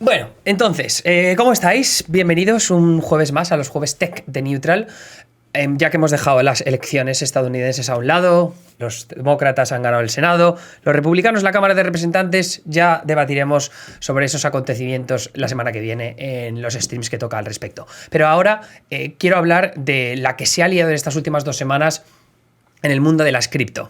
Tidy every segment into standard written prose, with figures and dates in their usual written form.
Bueno, entonces, ¿cómo estáis? Bienvenidos un jueves más a los jueves Tech de Neutral. Ya que hemos dejado las elecciones estadounidenses a un lado, los demócratas han ganado el Senado, los republicanos la Cámara de Representantes, ya debatiremos sobre esos acontecimientos la semana que viene en los streams que toca al respecto. Pero ahora quiero hablar de la que se ha liado en estas últimas 2 semanas en el mundo de las cripto.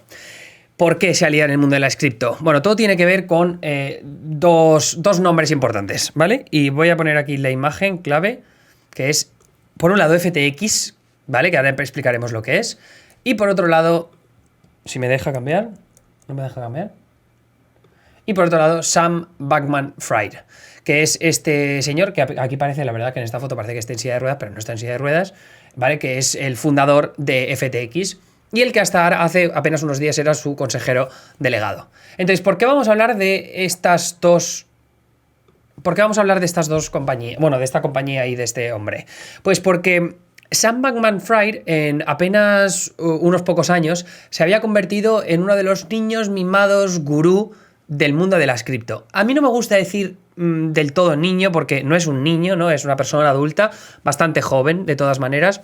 ¿Por qué se ha liado en el mundo de las cripto? Bueno, todo tiene que ver con dos nombres importantes, ¿vale? Y voy a poner aquí la imagen clave, que es, por un lado, FTX, ¿vale? Que ahora explicaremos lo que es. Y por otro lado, si me deja cambiar, no me deja cambiar. Y por otro lado, Sam Bankman-Fried, que es este señor, que aquí parece, la verdad que en esta foto parece que está en silla de ruedas, pero no está en silla de ruedas, ¿vale? Que es el fundador de FTX y el que hasta hace apenas unos días era su consejero delegado. Entonces, ¿por qué vamos a hablar de estas dos... ¿Por qué vamos a hablar de estas dos compañías? Bueno, de esta compañía y de este hombre. Pues porque Sam Bankman-Fried en apenas unos pocos años se había convertido en uno de los niños mimados gurú del mundo de las cripto. A mí no me gusta decir del todo niño porque no es un niño, ¿no? Es una persona adulta, bastante joven de todas maneras.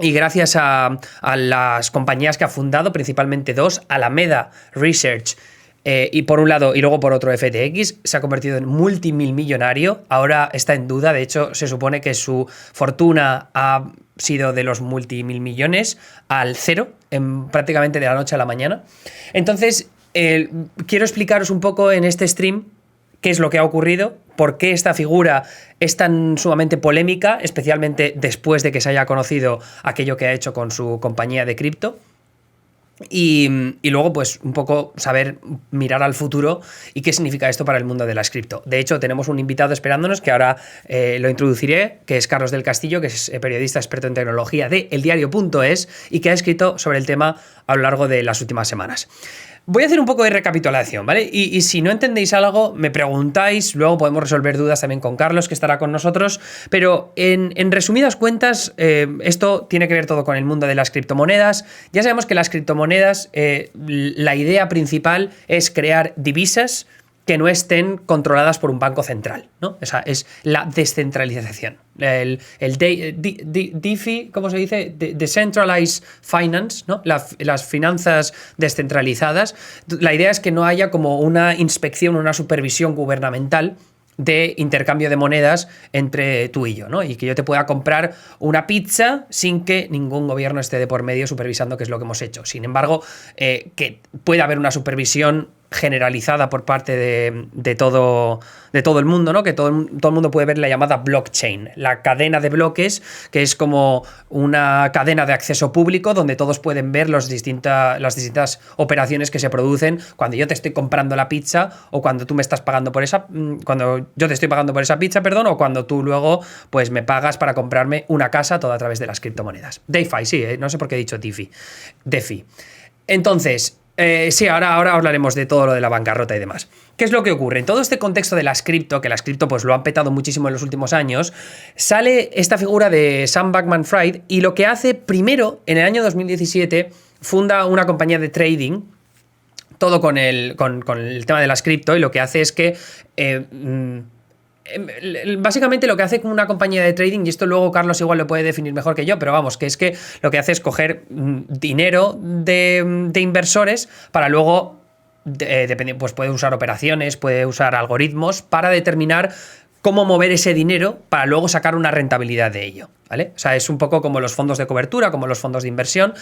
Y gracias a las compañías que ha fundado, principalmente dos, Alameda Research y por un lado y luego por otro FTX, se ha convertido en multimillonario. Ahora está en duda, de hecho se supone que su fortuna ha sido de los multimillones al cero, prácticamente de la noche a la mañana. Entonces, quiero explicaros un poco en este stream qué es lo que ha ocurrido, por qué esta figura es tan sumamente polémica, especialmente después de que se haya conocido aquello que ha hecho con su compañía de cripto. Y luego, pues, un poco saber mirar al futuro y qué significa esto para el mundo de las cripto. De hecho, tenemos un invitado esperándonos que ahora lo introduciré, que es Carlos del Castillo, que es periodista experto en tecnología de eldiario.es y que ha escrito sobre el tema a lo largo de las últimas semanas. Voy a hacer un poco de recapitulación, ¿vale? Y si no entendéis algo, me preguntáis, luego podemos resolver dudas también con Carlos, que estará con nosotros, pero en resumidas cuentas, esto tiene que ver todo con el mundo de las criptomonedas. Ya sabemos que las criptomonedas, la idea principal es crear divisas que no estén controladas por un banco central, ¿no? O sea, es la descentralización. El DeFi, ¿cómo se dice? Decentralized Finance, ¿no? Las finanzas descentralizadas. La idea es que no haya como una inspección, una supervisión gubernamental de intercambio de monedas entre tú y yo, ¿no? Y que yo te pueda comprar una pizza sin que ningún gobierno esté de por medio supervisando qué es lo que hemos hecho. Sin embargo, que pueda haber una supervisión generalizada por parte de todo el mundo, ¿no? Que todo el mundo puede ver la llamada blockchain, la cadena de bloques, que es como una cadena de acceso público donde todos pueden ver las distintas operaciones que se producen cuando yo te estoy comprando la pizza o cuando tú me estás pagando por cuando yo te estoy pagando por esa pizza, perdón, o cuando tú luego pues me pagas para comprarme una casa, todo a través de las criptomonedas. DeFi, sí, no sé por qué he dicho DeFi. Entonces, sí, ahora hablaremos de todo lo de la bancarrota y demás. ¿Qué es lo que ocurre? En todo este contexto de las cripto, que las cripto pues lo han petado muchísimo en los últimos años, sale esta figura de Sam Bankman-Fried y lo que hace primero, en el año 2017, funda una compañía de trading, todo con el tema de las cripto, y lo que hace es que... básicamente lo que hace con una compañía de trading, y esto luego Carlos igual lo puede definir mejor que yo, pero vamos, que es que lo que hace es coger dinero de inversores para luego, pues puede usar operaciones, puede usar algoritmos para determinar cómo mover ese dinero para luego sacar una rentabilidad de ello, ¿vale? O sea, es un poco como los fondos de cobertura, como los fondos de inversión,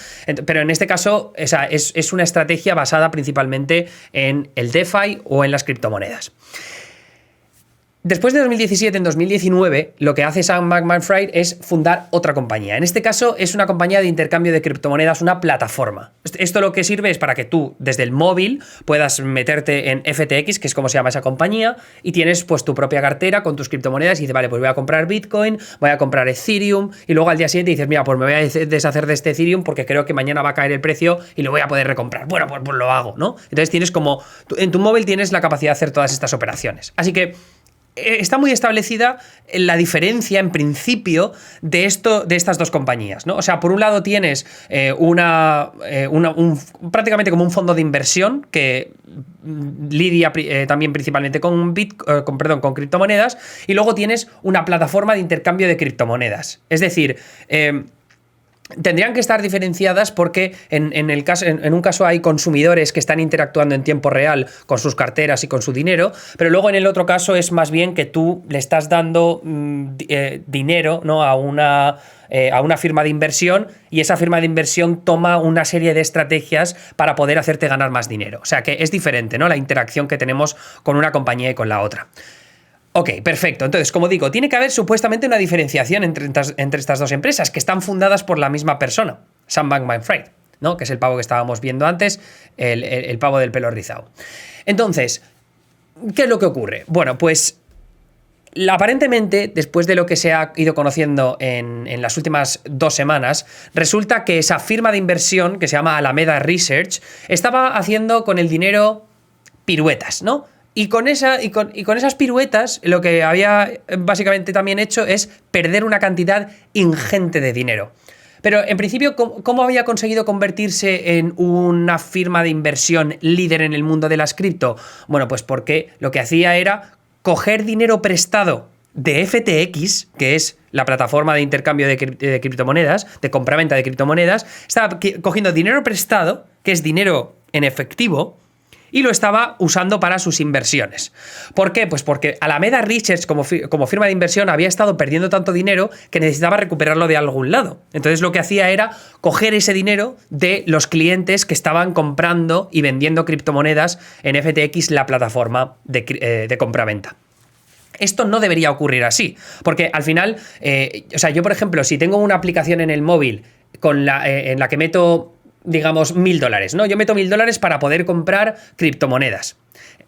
pero en este caso es una estrategia basada principalmente en el DeFi o en las criptomonedas. Después de 2017, en 2019, lo que hace Sam Bankman-Fried es fundar otra compañía. En este caso es una compañía de intercambio de criptomonedas, una plataforma. Esto lo que sirve es para que tú, desde el móvil, puedas meterte en FTX, que es como se llama esa compañía, y tienes pues tu propia cartera con tus criptomonedas y dices, vale, pues voy a comprar Bitcoin, voy a comprar Ethereum, y luego al día siguiente dices, mira, pues me voy a deshacer de este Ethereum porque creo que mañana va a caer el precio y lo voy a poder recomprar. Bueno, pues lo hago, ¿no? Entonces tienes como... En tu móvil tienes la capacidad de hacer todas estas operaciones. Así que está muy establecida la diferencia, en principio, de estas dos compañías, ¿no? O sea, por un lado tienes prácticamente como un fondo de inversión que lidia también principalmente con criptomonedas, y luego tienes una plataforma de intercambio de criptomonedas. Es decir, tendrían que estar diferenciadas porque en un caso hay consumidores que están interactuando en tiempo real con sus carteras y con su dinero, pero luego en el otro caso es más bien que tú le estás dando dinero, ¿no?, a una firma de inversión, y esa firma de inversión toma una serie de estrategias para poder hacerte ganar más dinero. O sea que es diferente, ¿no?, la interacción que tenemos con una compañía y con la otra. Ok, perfecto. Entonces, como digo, tiene que haber supuestamente una diferenciación entre estas dos empresas que están fundadas por la misma persona, Sam Bankman-Fried, ¿no?, que es el pavo que estábamos viendo antes, el pavo del pelo rizado. Entonces, ¿qué es lo que ocurre? Bueno, pues aparentemente, después de lo que se ha ido conociendo en las últimas 2 semanas, resulta que esa firma de inversión, que se llama Alameda Research, estaba haciendo con el dinero piruetas, ¿no? Y con esas piruetas, lo que había básicamente también hecho es perder una cantidad ingente de dinero. Pero en principio, ¿cómo había conseguido convertirse en una firma de inversión líder en el mundo de las cripto? Bueno, pues porque lo que hacía era coger dinero prestado de FTX, que es la plataforma de intercambio de criptomonedas, de compraventa de criptomonedas. Estaba cogiendo dinero prestado, que es dinero en efectivo, y lo estaba usando para sus inversiones. ¿Por qué? Pues porque Alameda Research, como firma de inversión, había estado perdiendo tanto dinero que necesitaba recuperarlo de algún lado. Entonces lo que hacía era coger ese dinero de los clientes que estaban comprando y vendiendo criptomonedas en FTX, la plataforma de compraventa. Esto no debería ocurrir así, porque al final, o sea, yo por ejemplo, si tengo una aplicación en el móvil en la que meto, digamos, $1.000, ¿no? Yo meto $1.000 para poder comprar criptomonedas.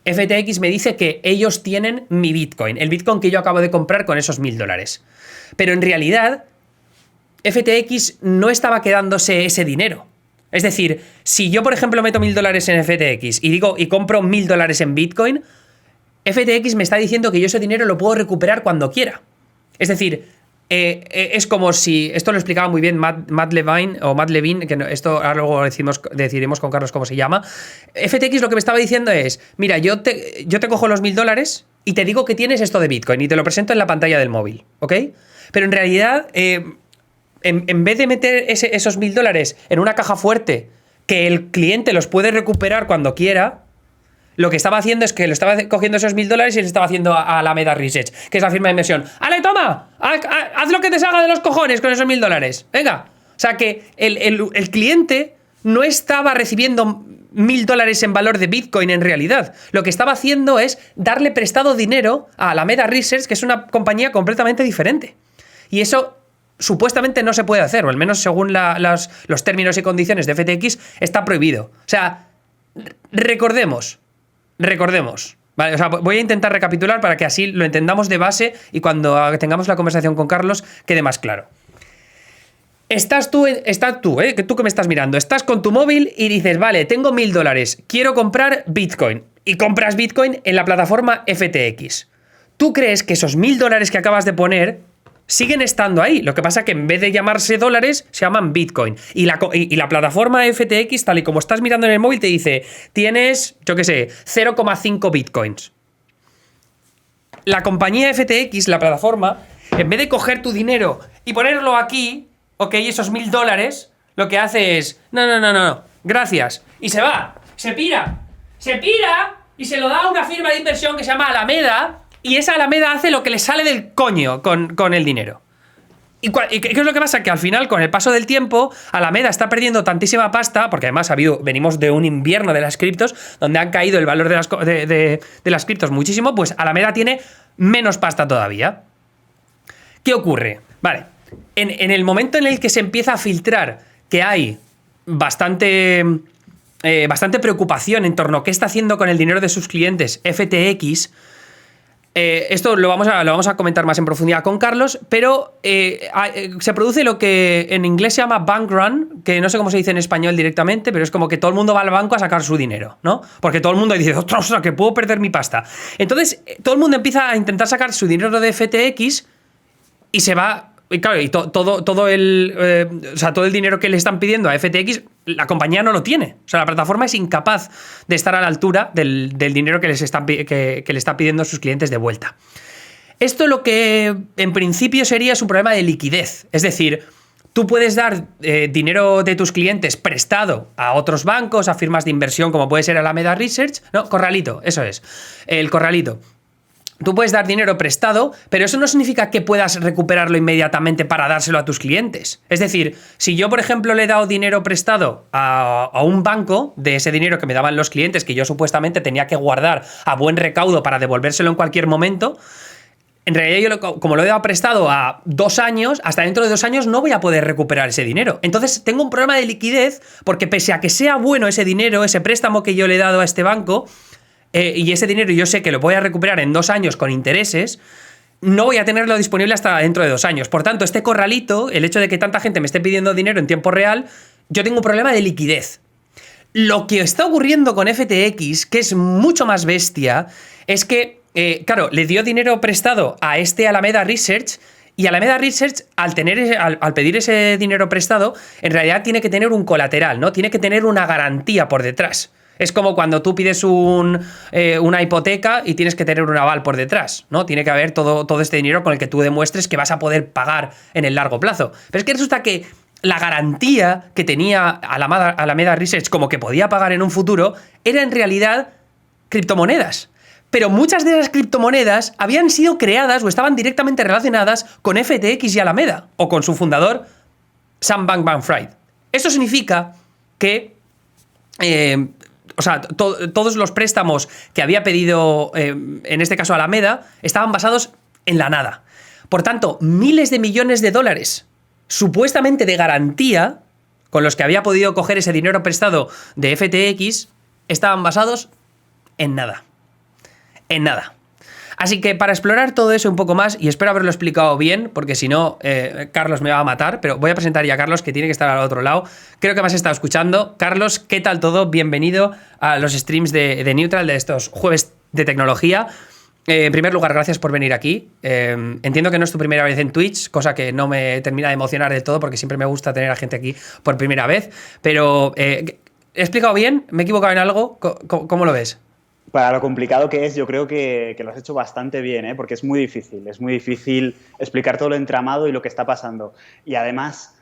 FTX me dice que ellos tienen mi Bitcoin, el Bitcoin que yo acabo de comprar con esos $1.000. Pero en realidad, FTX no estaba quedándose ese dinero. Es decir, si yo, por ejemplo, meto $1.000 en FTX y compro $1.000 en Bitcoin, FTX me está diciendo que yo ese dinero lo puedo recuperar cuando quiera. Es decir, es como si, esto lo explicaba muy bien Matt Levine, que esto ahora luego decidiremos con Carlos cómo se llama. FTX lo que me estaba diciendo es, mira, yo te cojo los $1.000 y te digo que tienes esto de Bitcoin y te lo presento en la pantalla del móvil, ¿ok? Pero en realidad, en vez de meter esos $1.000 en una caja fuerte que el cliente los puede recuperar cuando quiera, lo que estaba haciendo es que lo estaba cogiendo esos $1.000 y le estaba haciendo a Alameda Research, que es la firma de inversión. ¡Ale, toma! ¡Haz lo que te salga de los cojones con esos $1.000! ¡Venga! O sea que el cliente no estaba recibiendo $1.000 en valor de Bitcoin en realidad. Lo que estaba haciendo es darle prestado dinero a Alameda Research, que es una compañía completamente diferente. Y eso supuestamente no se puede hacer, o al menos según los términos y condiciones de FTX está prohibido. O sea, recordemos. Vale, o sea, voy a intentar recapitular para que así lo entendamos de base y cuando tengamos la conversación con Carlos quede más claro. Tú que me estás mirando, estás con tu móvil y dices, vale, tengo $1.000, quiero comprar Bitcoin, y compras Bitcoin en la plataforma FTX. ¿Tú crees que esos $1.000 que acabas de poner siguen estando ahí? Lo que pasa es que en vez de llamarse dólares, se llaman Bitcoin. Y la plataforma FTX, tal y como estás mirando en el móvil, te dice, tienes, yo qué sé, 0,5 Bitcoins. La compañía FTX, la plataforma, en vez de coger tu dinero y ponerlo aquí, ok, esos $1.000, lo que hace es, no, gracias. Y se va, se pira y se lo da a una firma de inversión que se llama Alameda. Y esa Alameda hace lo que le sale del coño con el dinero. ¿Y qué es lo que pasa? Que al final, con el paso del tiempo, Alameda está perdiendo tantísima pasta, porque además venimos de un invierno de las criptos, donde han caído el valor de las criptos muchísimo, pues Alameda tiene menos pasta todavía. ¿Qué ocurre? Vale, en el momento en el que se empieza a filtrar que hay bastante preocupación en torno a qué está haciendo con el dinero de sus clientes FTX, Esto lo vamos a comentar más en profundidad con Carlos, pero se produce lo que en inglés se llama bank run, que no sé cómo se dice en español directamente, pero es como que todo el mundo va al banco a sacar su dinero, ¿no? Porque todo el mundo dice, ostras, que puedo perder mi pasta. Entonces, todo el mundo empieza a intentar sacar su dinero de FTX y se va. Y claro, y todo el dinero que le están pidiendo a FTX, la compañía no lo tiene. O sea, la plataforma es incapaz de estar a la altura del dinero que le está pidiendo a sus clientes de vuelta. Esto lo que en principio sería es un problema de liquidez. Es decir, tú puedes dar dinero de tus clientes prestado a otros bancos, a firmas de inversión como puede ser Alameda Research. No, Corralito, eso es. El Corralito. Tú puedes dar dinero prestado, pero eso no significa que puedas recuperarlo inmediatamente para dárselo a tus clientes. Es decir, si yo, por ejemplo, le he dado dinero prestado a un banco de ese dinero que me daban los clientes, que yo supuestamente tenía que guardar a buen recaudo para devolvérselo en cualquier momento, en realidad yo, como lo he dado prestado a 2 años, hasta dentro de 2 años no voy a poder recuperar ese dinero. Entonces tengo un problema de liquidez porque pese a que sea bueno ese dinero, ese préstamo que yo le he dado a este banco, y ese dinero yo sé que lo voy a recuperar en 2 años con intereses, no voy a tenerlo disponible hasta dentro de 2 años. Por tanto, este corralito, el hecho de que tanta gente me esté pidiendo dinero en tiempo real, yo tengo un problema de liquidez. Lo que está ocurriendo con FTX, que es mucho más bestia, es que, claro, le dio dinero prestado a este Alameda Research, y Alameda Research, al pedir ese dinero prestado, en realidad tiene que tener un colateral, ¿no? Tiene que tener una garantía por detrás. Es como cuando tú pides una hipoteca y tienes que tener un aval por detrás, ¿no? Tiene que haber todo este dinero con el que tú demuestres que vas a poder pagar en el largo plazo. Pero es que resulta que la garantía que tenía Alameda Research como que podía pagar en un futuro era en realidad criptomonedas. Pero muchas de esas criptomonedas habían sido creadas o estaban directamente relacionadas con FTX y Alameda, o con su fundador, Sam Bankman-Fried. Eso significa que todos los préstamos que había pedido, en este caso Alameda, estaban basados en la nada. Por tanto, miles de millones de dólares, supuestamente de garantía, con los que había podido coger ese dinero prestado de FTX, estaban basados en nada. En nada. Así que para explorar todo eso un poco más, y espero haberlo explicado bien, porque si no, Carlos me va a matar, pero voy a presentar ya a Carlos, que tiene que estar al otro lado. Creo que me has estado escuchando. Carlos, ¿qué tal todo? Bienvenido a los streams de Neutral, de estos jueves de tecnología. En primer lugar, gracias por venir aquí. Entiendo que no es tu primera vez en Twitch, cosa que no me termina de emocionar del todo, porque siempre me gusta tener a gente aquí por primera vez. Pero, ¿he explicado bien? ¿Me he equivocado en algo? ¿Cómo lo ves? Para lo complicado que es, yo creo que lo has hecho bastante bien, ¿eh? Porque es muy difícil explicar todo lo entramado y lo que está pasando. Y además,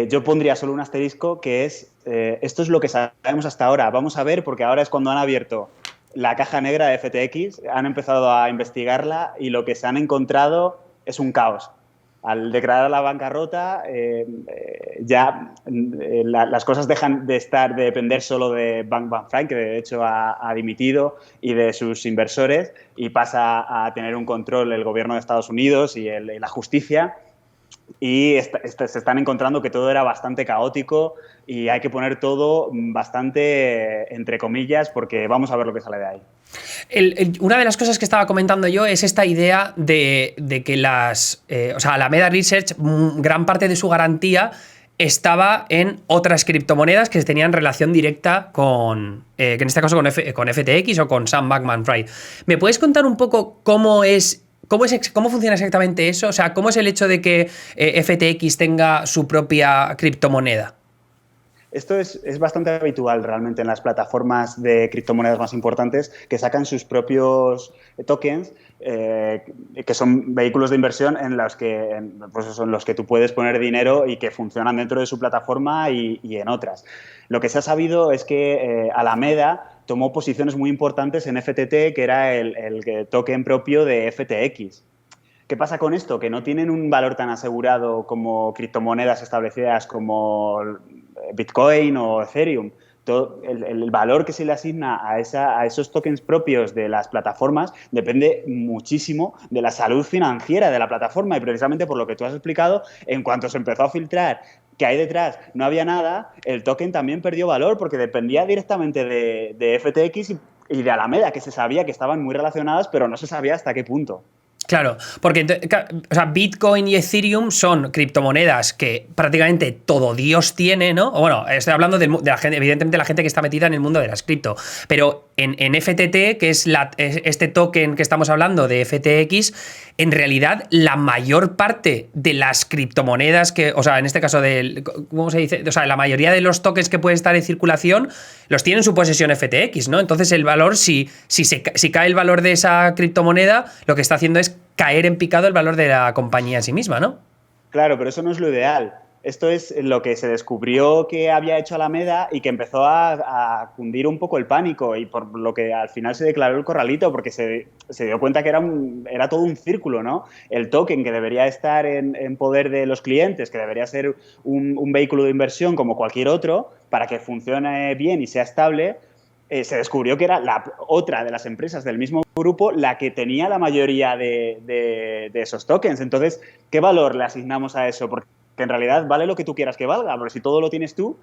yo pondría solo un asterisco que es, esto es lo que sabemos hasta ahora. Vamos a ver, porque ahora es cuando han abierto la caja negra de FTX, han empezado a investigarla y lo que se han encontrado es un caos. Al declarar la bancarrota, las cosas dejan de depender solo de Bankman-Fried, que de hecho ha dimitido, y de sus inversores, y pasa a tener un control el gobierno de Estados Unidos y la justicia. Y se están encontrando que todo era bastante caótico y hay que poner todo bastante entre comillas porque vamos a ver lo que sale de ahí. Una de las cosas que estaba comentando yo es esta idea de que Alameda Research, gran parte de su garantía estaba en otras criptomonedas que tenían relación directa con, que en este caso con FTX o con Sam Bankman-Fried. ¿Me puedes contar un poco cómo funciona exactamente eso? O sea, ¿cómo es el hecho de que FTX tenga su propia criptomoneda? Esto es bastante habitual realmente en las plataformas de criptomonedas más importantes que sacan sus propios tokens, que son vehículos de inversión en los que tú puedes poner dinero y que funcionan dentro de su plataforma y en otras. Lo que se ha sabido es que Alameda tomó posiciones muy importantes en FTT, que era el token propio de FTX. ¿Qué pasa con esto? Que no tienen un valor tan asegurado como criptomonedas establecidas como Bitcoin o Ethereum. El valor que se le asigna a esos tokens propios de las plataformas depende muchísimo de la salud financiera de la plataforma y precisamente por lo que tú has explicado, en cuanto se empezó a filtrar que hay detrás no había nada, el token también perdió valor porque dependía directamente de FTX y de Alameda, que se sabía que estaban muy relacionadas, pero no se sabía hasta qué punto. Claro, porque o sea, Bitcoin y Ethereum son criptomonedas que prácticamente todo Dios tiene, ¿no? O bueno, estoy hablando de la gente, evidentemente la gente que está metida en el mundo de las cripto, pero en FTT, que es este token que estamos hablando de FTX, en realidad la mayor parte de las criptomonedas que, o sea, en este caso ¿cómo se dice? O sea, la mayoría de los tokens que pueden estar en circulación los tiene en su posesión FTX, ¿no? Entonces el valor, si cae el valor de esa criptomoneda, lo que está haciendo es caer en picado el valor de la compañía en sí misma, ¿no? Claro, pero eso no es lo ideal. Esto es lo que se descubrió que había hecho Alameda y que empezó a cundir un poco el pánico, y por lo que al final se declaró el corralito, porque se dio cuenta que era todo un círculo, ¿no? El token, que debería estar en poder de los clientes, que debería ser un vehículo de inversión como cualquier otro, para que funcione bien y sea estable, se descubrió que era otra de las empresas del mismo grupo la que tenía la mayoría de esos tokens. Entonces, ¿qué valor le asignamos a eso? Porque en realidad vale lo que tú quieras que valga, porque si todo lo tienes tú,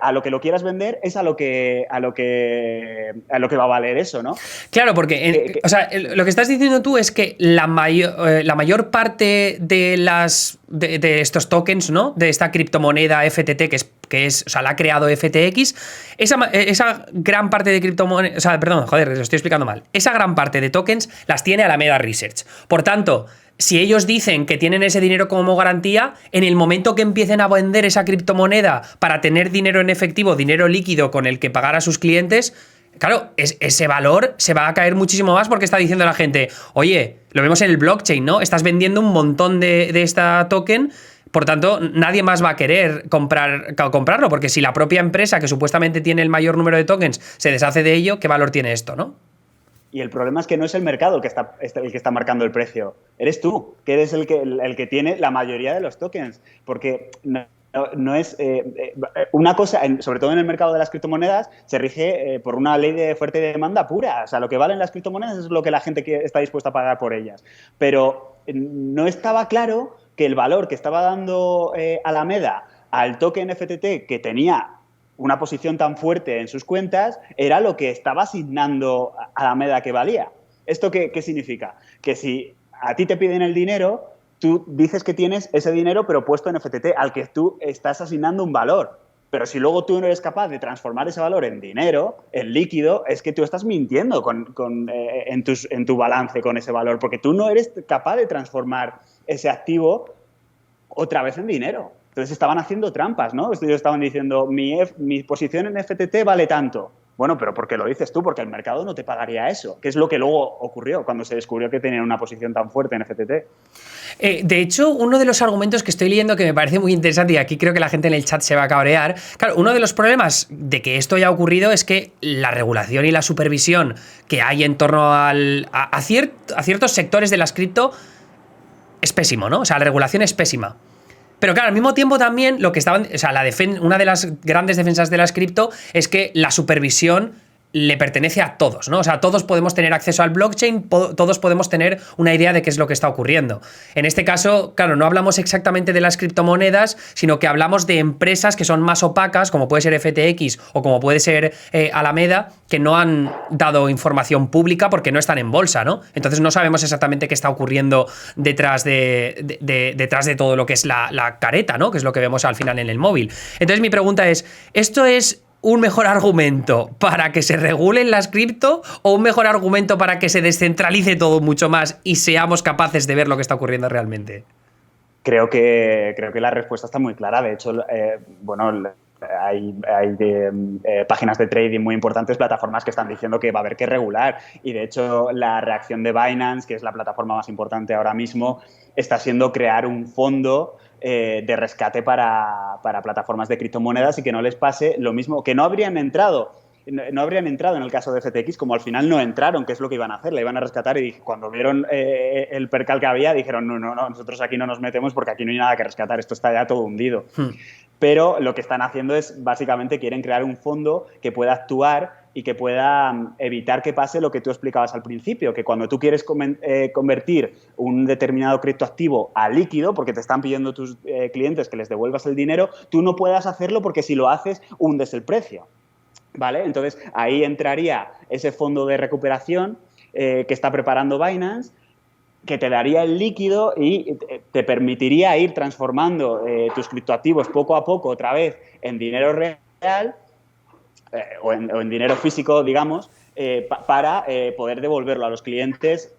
a lo que lo quieras vender es a lo que va a valer eso, ¿no? Claro, porque o sea, lo que estás diciendo tú es que la mayor parte de estos tokens, ¿no? De esta criptomoneda FTT, o sea, la ha creado FTX, esa gran parte de criptomonedas, o sea, perdón, joder, lo estoy explicando mal. Esa gran parte de tokens las tiene Alameda Research. Por tanto, si ellos dicen que tienen ese dinero como garantía, en el momento que empiecen a vender esa criptomoneda para tener dinero en efectivo, dinero líquido con el que pagar a sus clientes, claro, ese valor se va a caer muchísimo más, porque está diciendo la gente, oye, lo vemos en el blockchain, ¿no? Estás vendiendo un montón de esta token. Por tanto, nadie más va a querer comprarlo, porque si la propia empresa que supuestamente tiene el mayor número de tokens se deshace de ello, ¿qué valor tiene esto, no? Y el problema es que no es el mercado el que está marcando el precio. Eres tú, que eres el que tiene la mayoría de los tokens. Porque no es una cosa, sobre todo en el mercado de las criptomonedas, se rige por una ley de oferta y demanda pura. O sea, lo que valen las criptomonedas es lo que la gente está dispuesta a pagar por ellas. Pero no estaba claro que el valor que estaba dando Alameda al token FTT, que tenía una posición tan fuerte en sus cuentas, era lo que estaba asignando a Alameda que valía. ¿Esto qué significa? Que si a ti te piden el dinero, tú dices que tienes ese dinero pero puesto en FTT, al que tú estás asignando un valor. Pero si luego tú no eres capaz de transformar ese valor en dinero, en líquido, es que tú estás mintiendo en tu balance con ese valor, porque tú no eres capaz de transformar ese activo otra vez en dinero. Entonces estaban haciendo trampas, ¿no? Ellos estaban diciendo, mi posición en FTT vale tanto. Bueno, pero ¿por qué lo dices tú? Porque el mercado no te pagaría eso, que es lo que luego ocurrió cuando se descubrió que tenían una posición tan fuerte en FTT. De hecho, uno de los argumentos que estoy leyendo que me parece muy interesante, y aquí creo que la gente en el chat se va a cabrear, claro, uno de los problemas de que esto haya ocurrido es que la regulación y la supervisión que hay en torno a ciertos sectores de las cripto es pésimo, ¿no? O sea, la regulación es pésima. Pero claro, al mismo tiempo también lo que estaban, o sea, una de las grandes defensas de las cripto es que la supervisión le pertenece a todos, ¿no? O sea, todos podemos tener acceso al blockchain, todos podemos tener una idea de qué es lo que está ocurriendo. En este caso, claro, no hablamos exactamente de las criptomonedas, sino que hablamos de empresas que son más opacas, como puede ser FTX o como puede ser Alameda, que no han dado información pública porque no están en bolsa, ¿no? Entonces no sabemos exactamente qué está ocurriendo detrás de todo lo que es la careta, ¿no? Que es lo que vemos al final en el móvil. Entonces mi pregunta es, ¿esto es un mejor argumento para que se regulen las cripto o un mejor argumento para que se descentralice todo mucho más y seamos capaces de ver lo que está ocurriendo realmente? Creo que la respuesta está muy clara. De hecho, hay páginas de trading muy importantes, plataformas que están diciendo que va a haber que regular. Y de hecho, la reacción de Binance, que es la plataforma más importante ahora mismo, está siendo crear un fondo de rescate para plataformas de criptomonedas y que no les pase lo mismo, que no habrían entrado en el caso de FTX, como al final no entraron, que es lo que iban a hacer, la iban a rescatar, y cuando vieron el percal que había, dijeron, no, nosotros aquí no nos metemos porque aquí no hay nada que rescatar, esto está ya todo hundido. Pero lo que están haciendo es, básicamente, quieren crear un fondo que pueda actuar y que pueda evitar que pase lo que tú explicabas al principio, que cuando tú quieres convertir un determinado criptoactivo a líquido, porque te están pidiendo tus clientes que les devuelvas el dinero, tú no puedas hacerlo porque si lo haces, hundes el precio. ¿vale? Entonces, ahí entraría ese fondo de recuperación que está preparando Binance, que te daría el líquido y te permitiría ir transformando tus criptoactivos poco a poco otra vez en dinero real o en dinero físico, digamos, para poder devolverlo a los clientes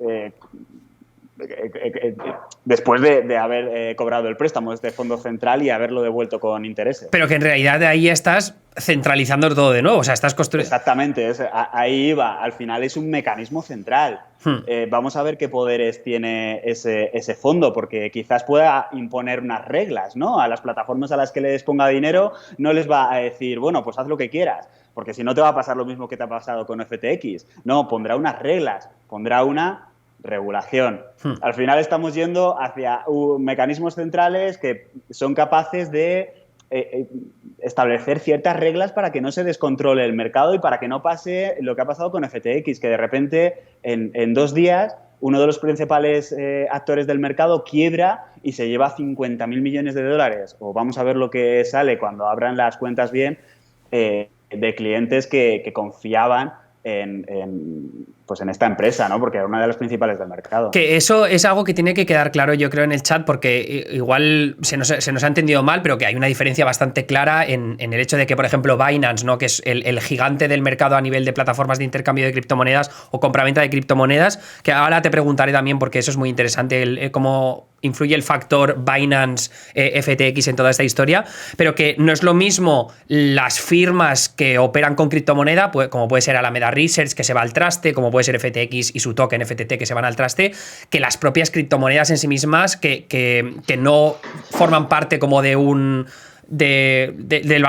después de haber cobrado el préstamo de este fondo central y haberlo devuelto con intereses. Pero que en realidad de ahí estás centralizando todo de nuevo, o sea, estás construyendo... Exactamente, ahí va, al final es un mecanismo central. Vamos a ver qué poderes tiene ese fondo, porque quizás pueda imponer unas reglas, ¿no? A las plataformas a las que les ponga dinero no les va a decir, bueno, pues haz lo que quieras, porque si no te va a pasar lo mismo que te ha pasado con FTX. No, pondrá unas reglas, pondrá una regulación. Al final estamos yendo hacia mecanismos centrales que son capaces de establecer ciertas reglas para que no se descontrole el mercado y para que no pase lo que ha pasado con FTX, que de repente en 2 días uno de los principales actores del mercado quiebra y se lleva 50.000 millones de dólares. O vamos a ver lo que sale cuando abran las cuentas bien de clientes que confiaban pues en esta empresa, ¿no? Porque era una de las principales del mercado. Que eso es algo que tiene que quedar claro, yo creo, en el chat, porque igual se nos ha entendido mal, pero que hay una diferencia bastante clara en el hecho de que, por ejemplo, Binance, ¿no? Que es el gigante del mercado a nivel de plataformas de intercambio de criptomonedas o compraventa de criptomonedas, que ahora te preguntaré también, porque eso es muy interesante, cómo influye el factor Binance FTX en toda esta historia, pero que no es lo mismo las firmas que operan con criptomoneda, como puede ser Alameda Research, que se va al traste, como puede ser FTX y su token FTT, que se van al traste, que las propias criptomonedas en sí mismas, que no forman parte como de un... del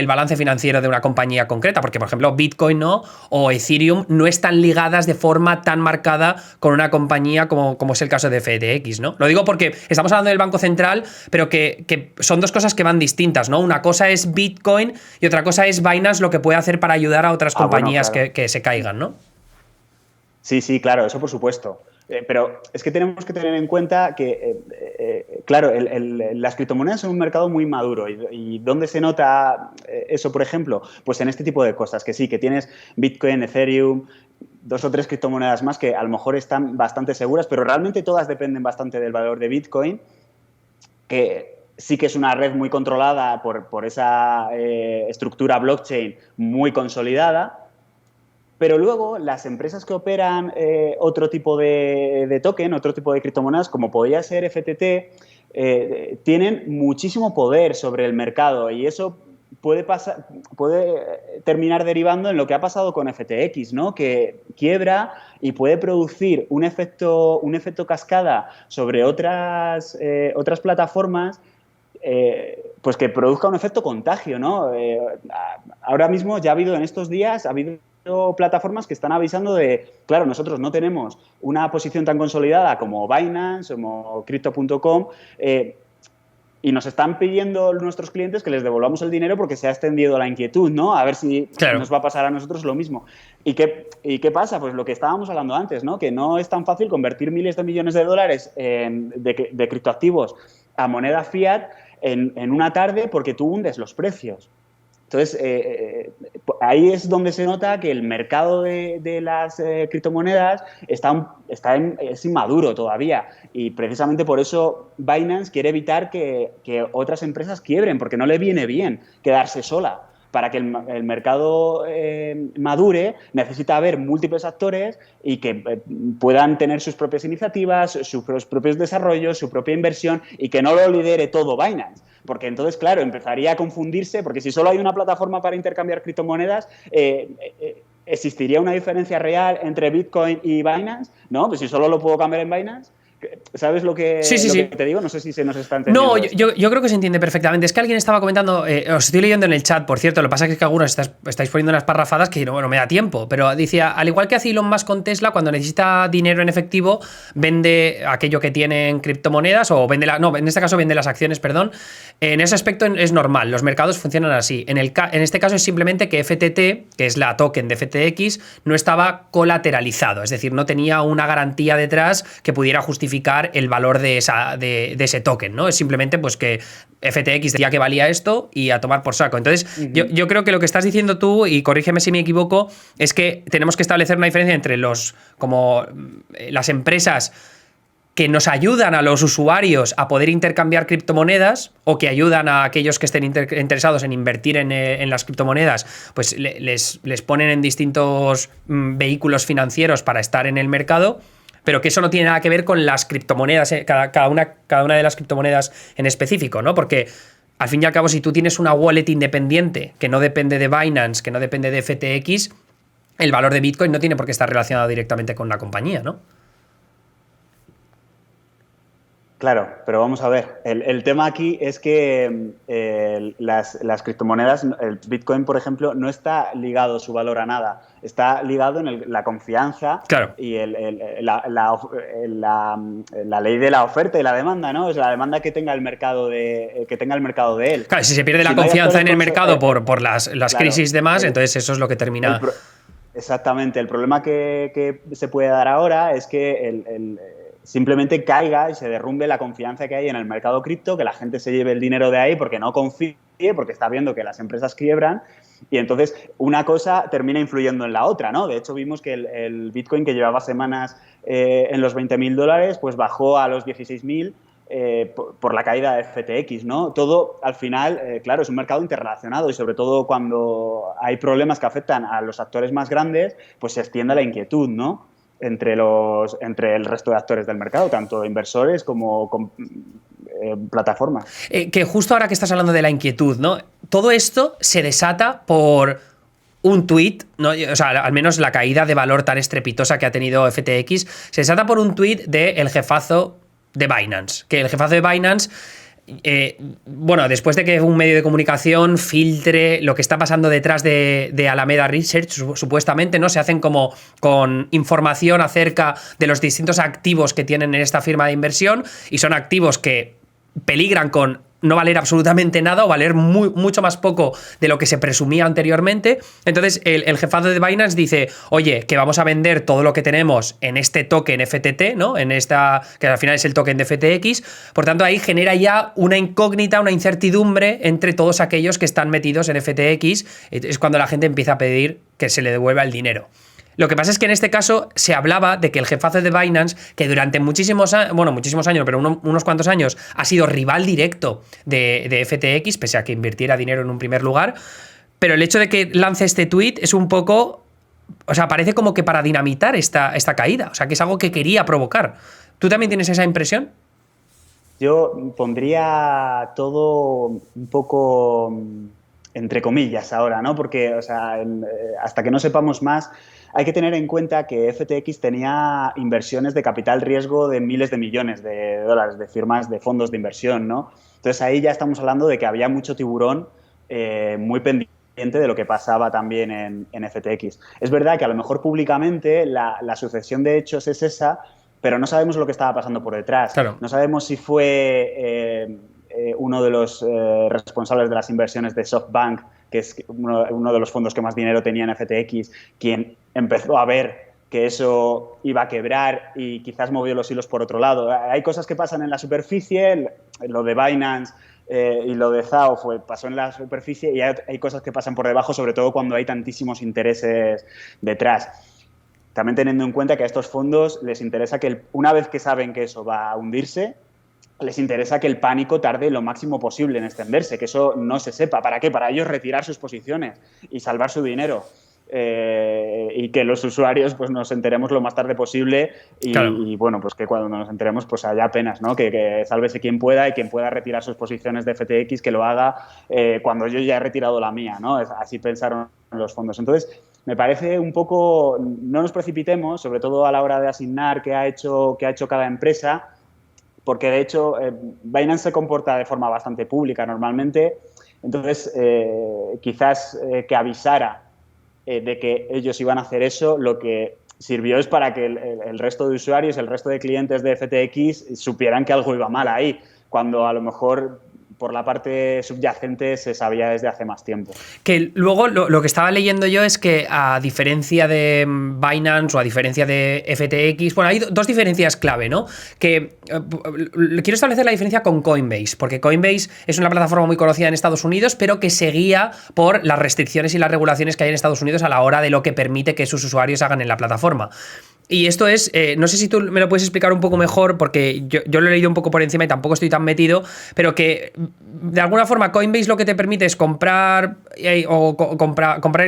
balance financiero de una compañía concreta, porque por ejemplo Bitcoin o Ethereum no están ligadas de forma tan marcada con una compañía como es el caso de FTX, ¿no? Lo digo porque estamos hablando del Banco Central, pero que son dos cosas que van distintas, ¿no? Una cosa es Bitcoin y otra cosa es Binance, lo que puede hacer para ayudar a otras compañías, bueno, claro, que se caigan, ¿no? Sí, claro, eso por supuesto. Pero es que tenemos que tener en cuenta que, claro, las criptomonedas son un mercado muy maduro. ¿Y dónde se nota eso, por ejemplo? Pues en este tipo de cosas, que sí, que tienes Bitcoin, Ethereum, 2 o 3 criptomonedas más que a lo mejor están bastante seguras, pero realmente todas dependen bastante del valor de Bitcoin, que sí que es una red muy controlada por esa estructura blockchain muy consolidada. Pero luego las empresas que operan otro tipo de token, otro tipo de criptomonedas, como podría ser FTT, tienen muchísimo poder sobre el mercado y eso puede terminar derivando en lo que ha pasado con FTX, ¿no? Que quiebra y puede producir un efecto cascada sobre otras plataformas, pues que produzca un efecto contagio, ¿no? Ahora mismo ya ha habido en estos días, plataformas que están avisando de, claro, nosotros no tenemos una posición tan consolidada como Binance, como Crypto.com, y nos están pidiendo nuestros clientes que les devolvamos el dinero porque se ha extendido la inquietud, ¿no? A ver si nos va a pasar a nosotros lo mismo. ¿Y qué pasa? Pues lo que estábamos hablando antes, ¿no? Que no es tan fácil convertir miles de millones de dólares de criptoactivos a moneda fiat en una tarde porque tú hundes los precios. Entonces, ahí es donde se nota que el mercado de las criptomonedas es inmaduro todavía y precisamente por eso Binance quiere evitar que otras empresas quiebren, porque no le viene bien quedarse sola. Para que el mercado madure, necesita haber múltiples actores y que puedan tener sus propias iniciativas, sus propios desarrollos, su propia inversión y que no lo lidere todo Binance. Porque entonces, claro, empezaría a confundirse, porque si solo hay una plataforma para intercambiar criptomonedas, ¿existiría una diferencia real entre Bitcoin y Binance? No, pues si solo lo puedo cambiar en Binance. ¿Sabes lo que te digo? No sé si se nos está entendiendo. No, yo creo que se entiende perfectamente. Es que alguien estaba comentando, os estoy leyendo en el chat, por cierto, lo que pasa es que algunos estáis poniendo unas parrafadas que no me da tiempo, pero decía, al igual que hace Elon Musk con Tesla, cuando necesita dinero en efectivo, vende aquello que tiene en criptomonedas o vende en este caso vende las acciones, perdón. En ese aspecto es normal, los mercados funcionan así. En este caso es simplemente que FTT, que es la token de FTX, no estaba colateralizado, es decir, no tenía una garantía detrás que pudiera justificar modificar el valor de ese token, ¿no? Es simplemente pues que FTX decía que valía esto y a tomar por saco. Entonces, yo creo que lo que estás diciendo tú, y corrígeme si me equivoco, es que tenemos que establecer una diferencia entre las empresas que nos ayudan a los usuarios a poder intercambiar criptomonedas o que ayudan a aquellos que estén interesados en invertir en las criptomonedas, pues les ponen en distintos vehículos financieros para estar en el mercado, pero que eso no tiene nada que ver con las criptomonedas, cada una de las criptomonedas en específico, ¿no? Porque al fin y al cabo, si tú tienes una wallet independiente que no depende de Binance, que no depende de FTX, el valor de Bitcoin no tiene por qué estar relacionado directamente con una compañía, ¿no? Claro, pero vamos a ver, el tema aquí es que las criptomonedas, el Bitcoin, por ejemplo, no está ligado su valor a nada, está ligado en la confianza, claro, y la ley de la oferta y la demanda, ¿no? Es la demanda que tenga el mercado de él. Claro, si se pierde la confianza en el mercado por las claro, crisis y demás, entonces eso es lo que termina... Exactamente, el problema que se puede dar ahora es que simplemente caiga y se derrumbe la confianza que hay en el mercado cripto, que la gente se lleve el dinero de ahí porque no confíe, porque está viendo que las empresas quiebran, y entonces una cosa termina influyendo en la otra, ¿no? De hecho, vimos que el Bitcoin, que llevaba semanas en los $20.000, pues bajó a los 16.000 por la caída de FTX, ¿no? Todo, al final, claro, es un mercado interrelacionado, y sobre todo cuando hay problemas que afectan a los actores más grandes, pues se extiende la inquietud, ¿no? Entre el resto de actores del mercado, tanto inversores como plataformas. Que justo ahora que estás hablando de la inquietud, ¿no? Todo esto se desata por un tuit, ¿no? O sea, al menos la caída de valor tan estrepitosa que ha tenido FTX, se desata por un tuit del jefazo de Binance. Que el jefazo de Binance... bueno, después de que un medio de comunicación filtre lo que está pasando detrás de Alameda Research, supuestamente, ¿no? Se hacen como con información acerca de los distintos activos que tienen en esta firma de inversión, y son activos que peligran con no valer absolutamente nada o valer mucho más poco de lo que se presumía anteriormente. Entonces el jefazo de Binance dice, oye, que vamos a vender todo lo que tenemos en este token FTT, ¿no? En esta, que al final es el token de FTX. Por tanto, ahí genera ya una incógnita, una incertidumbre entre todos aquellos que están metidos en FTX. Es cuando la gente empieza a pedir que se le devuelva el dinero. Lo que pasa es que en este caso se hablaba de que el jefazo de Binance, que durante muchísimos años, pero unos cuantos años, ha sido rival directo de FTX, pese a que invirtiera dinero en un primer lugar, pero el hecho de que lance este tuit es un poco... O sea, parece como que para dinamitar esta caída. O sea, que es algo que quería provocar. ¿Tú también tienes esa impresión? Yo pondría todo un poco entre comillas ahora, ¿no? Porque, o sea, hasta que no sepamos más... Hay que tener en cuenta que FTX tenía inversiones de capital riesgo de miles de millones de dólares, de firmas de fondos de inversión, ¿no? Entonces ahí ya estamos hablando de que había mucho tiburón muy pendiente de lo que pasaba también en FTX. Es verdad que a lo mejor públicamente la sucesión de hechos es esa, pero no sabemos lo que estaba pasando por detrás. Claro. No sabemos si fue uno de los responsables de las inversiones de SoftBank, que es uno de los fondos que más dinero tenía en FTX, quien empezó a ver que eso iba a quebrar y quizás movió los hilos por otro lado. Hay cosas que pasan en la superficie, lo de Binance y lo de Zao pasó en la superficie, y hay cosas que pasan por debajo, sobre todo cuando hay tantísimos intereses detrás. También teniendo en cuenta que a estos fondos les interesa que una vez que saben que eso va a hundirse, les interesa que el pánico tarde lo máximo posible en extenderse, que eso no se sepa. ¿Para qué? Para ellos retirar sus posiciones y salvar su dinero. Y que los usuarios pues nos enteremos lo más tarde posible y, claro. Y bueno, pues que cuando nos enteremos pues haya penas, ¿no? Que sálvese quien pueda, y quien pueda retirar sus posiciones de FTX que lo haga cuando yo ya he retirado la mía, ¿no? Así pensaron los fondos. Entonces, me parece un poco... No nos precipitemos, sobre todo a la hora de asignar qué ha hecho cada empresa, porque de hecho Binance se comporta de forma bastante pública normalmente, entonces quizás que avisara de que ellos iban a hacer eso, lo que sirvió es para que el resto de usuarios, el resto de clientes de FTX supieran que algo iba mal ahí, cuando a lo mejor por la parte subyacente se sabía desde hace más tiempo. Que luego lo que estaba leyendo yo es que a diferencia de Binance o a diferencia de FTX, bueno, hay dos diferencias clave, ¿no? Que quiero establecer la diferencia con Coinbase, porque Coinbase es una plataforma muy conocida en Estados Unidos, pero que se guía por las restricciones y las regulaciones que hay en Estados Unidos a la hora de lo que permite que sus usuarios hagan en la plataforma. Y esto es, no sé si tú me lo puedes explicar un poco mejor, porque yo lo he leído un poco por encima y tampoco estoy tan metido, pero que de alguna forma Coinbase lo que te permite es comprar y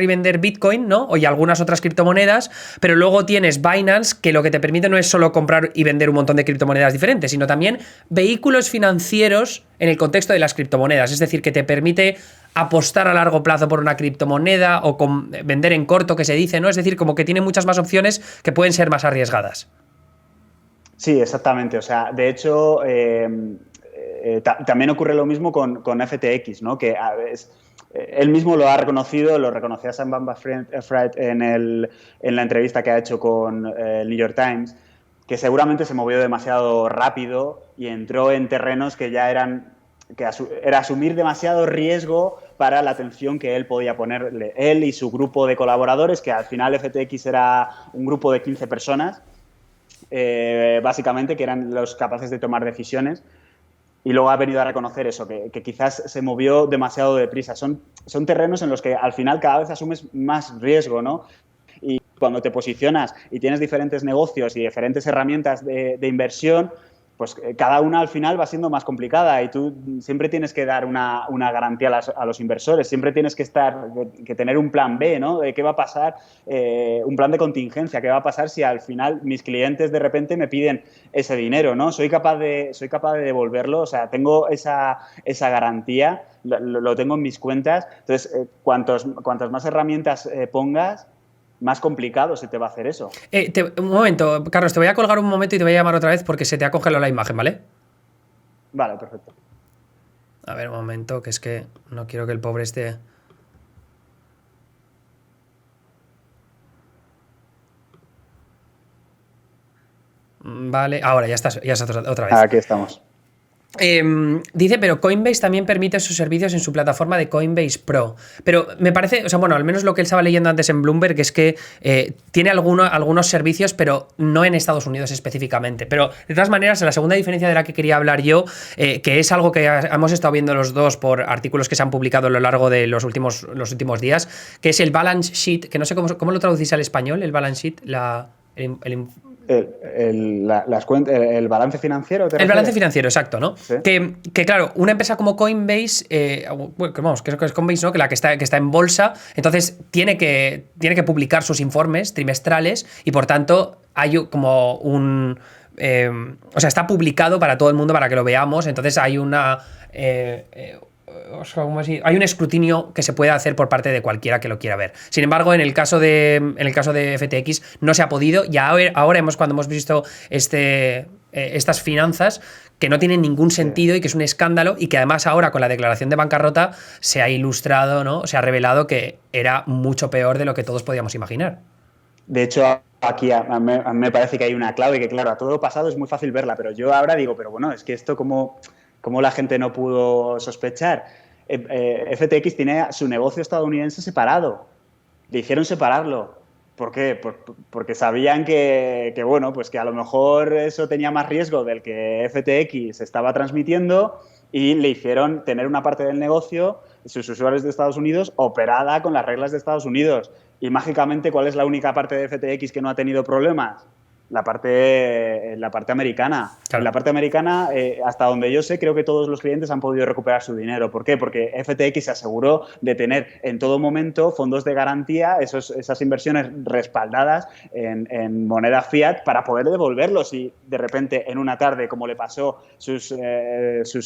vender Bitcoin, ¿no? Y algunas otras criptomonedas, pero luego tienes Binance, que lo que te permite no es solo comprar y vender un montón de criptomonedas diferentes, sino también vehículos financieros en el contexto de las criptomonedas. Es decir, que te permite apostar a largo plazo por una criptomoneda o vender en corto, que se dice, ¿no? Es decir, como que tiene muchas más opciones que pueden ser más arriesgadas. Sí, exactamente. O sea, de hecho, también ocurre lo mismo con FTX, ¿no? Que él mismo lo ha reconocido, lo reconocía Sam Bankman-Fried en la entrevista que ha hecho con el New York Times, que seguramente se movió demasiado rápido y entró en terrenos que ya era asumir demasiado riesgo para la atención que él podía ponerle, él y su grupo de colaboradores, que al final FTX era un grupo de 15 personas, básicamente, que eran los capaces de tomar decisiones, y luego ha venido a reconocer eso, que quizás se movió demasiado deprisa. Son terrenos en los que al final cada vez asumes más riesgo, ¿no? Y cuando te posicionas y tienes diferentes negocios y diferentes herramientas de inversión, pues cada una al final va siendo más complicada y tú siempre tienes que dar una garantía a los inversores, siempre tienes que tener un plan B, ¿no? De qué va a pasar, un plan de contingencia, qué va a pasar si al final mis clientes de repente me piden ese dinero, ¿no? Soy capaz de devolverlo, o sea, tengo esa garantía, lo tengo en mis cuentas. Entonces, cuantas más herramientas pongas, más complicado se te va a hacer eso. Un momento, Carlos, te voy a colgar un momento y te voy a llamar otra vez porque se te ha congelado la imagen, ¿vale? Vale, perfecto. A ver, un momento, que es que no quiero que el pobre esté... Vale, ahora ya estás otra vez. Aquí estamos. Dice, pero Coinbase también permite sus servicios en su plataforma de Coinbase Pro. Pero me parece, o sea, bueno, al menos lo que él estaba leyendo antes en Bloomberg es que tiene algunos servicios, pero no en Estados Unidos específicamente. Pero de todas maneras, la segunda diferencia de la que quería hablar yo, que es algo que hemos estado viendo los dos por artículos que se han publicado a lo largo de los últimos días, que es el balance sheet, que no sé cómo lo traducís al español, el balance sheet, el balance financiero. El balance financiero, exacto, ¿no? Sí. Que claro, una empresa como Coinbase, que es Coinbase, ¿no? Que está en bolsa, entonces tiene que publicar sus informes trimestrales y por tanto hay como un... o sea, está publicado para todo el mundo para que lo veamos, entonces hay una... hay un escrutinio que se puede hacer por parte de cualquiera que lo quiera ver. Sin embargo, en el caso de FTX no se ha podido, y ahora cuando hemos visto estas finanzas que no tienen ningún sentido y que es un escándalo, y que además ahora con la declaración de bancarrota se ha ilustrado, ¿no? Se ha revelado que era mucho peor de lo que todos podíamos imaginar. De hecho, aquí a mí me parece que hay una clave que, claro, a todo lo pasado es muy fácil verla, pero yo ahora digo, pero bueno, es que esto como la gente no pudo sospechar. FTX tiene su negocio estadounidense separado. Le hicieron separarlo. ¿Por qué? Porque sabían que bueno, pues que a lo mejor eso tenía más riesgo del que FTX estaba transmitiendo, y le hicieron tener una parte del negocio, sus usuarios de Estados Unidos, operada con las reglas de Estados Unidos. Y mágicamente, ¿cuál es la única parte de FTX que no ha tenido problemas? La parte americana. Claro. En la parte americana, hasta donde yo sé, creo que todos los clientes han podido recuperar su dinero. ¿Por qué? Porque FTX se aseguró de tener en todo momento fondos de garantía, esas inversiones respaldadas en moneda fiat, para poder devolverlos. Y de repente, en una tarde, como le pasó, sus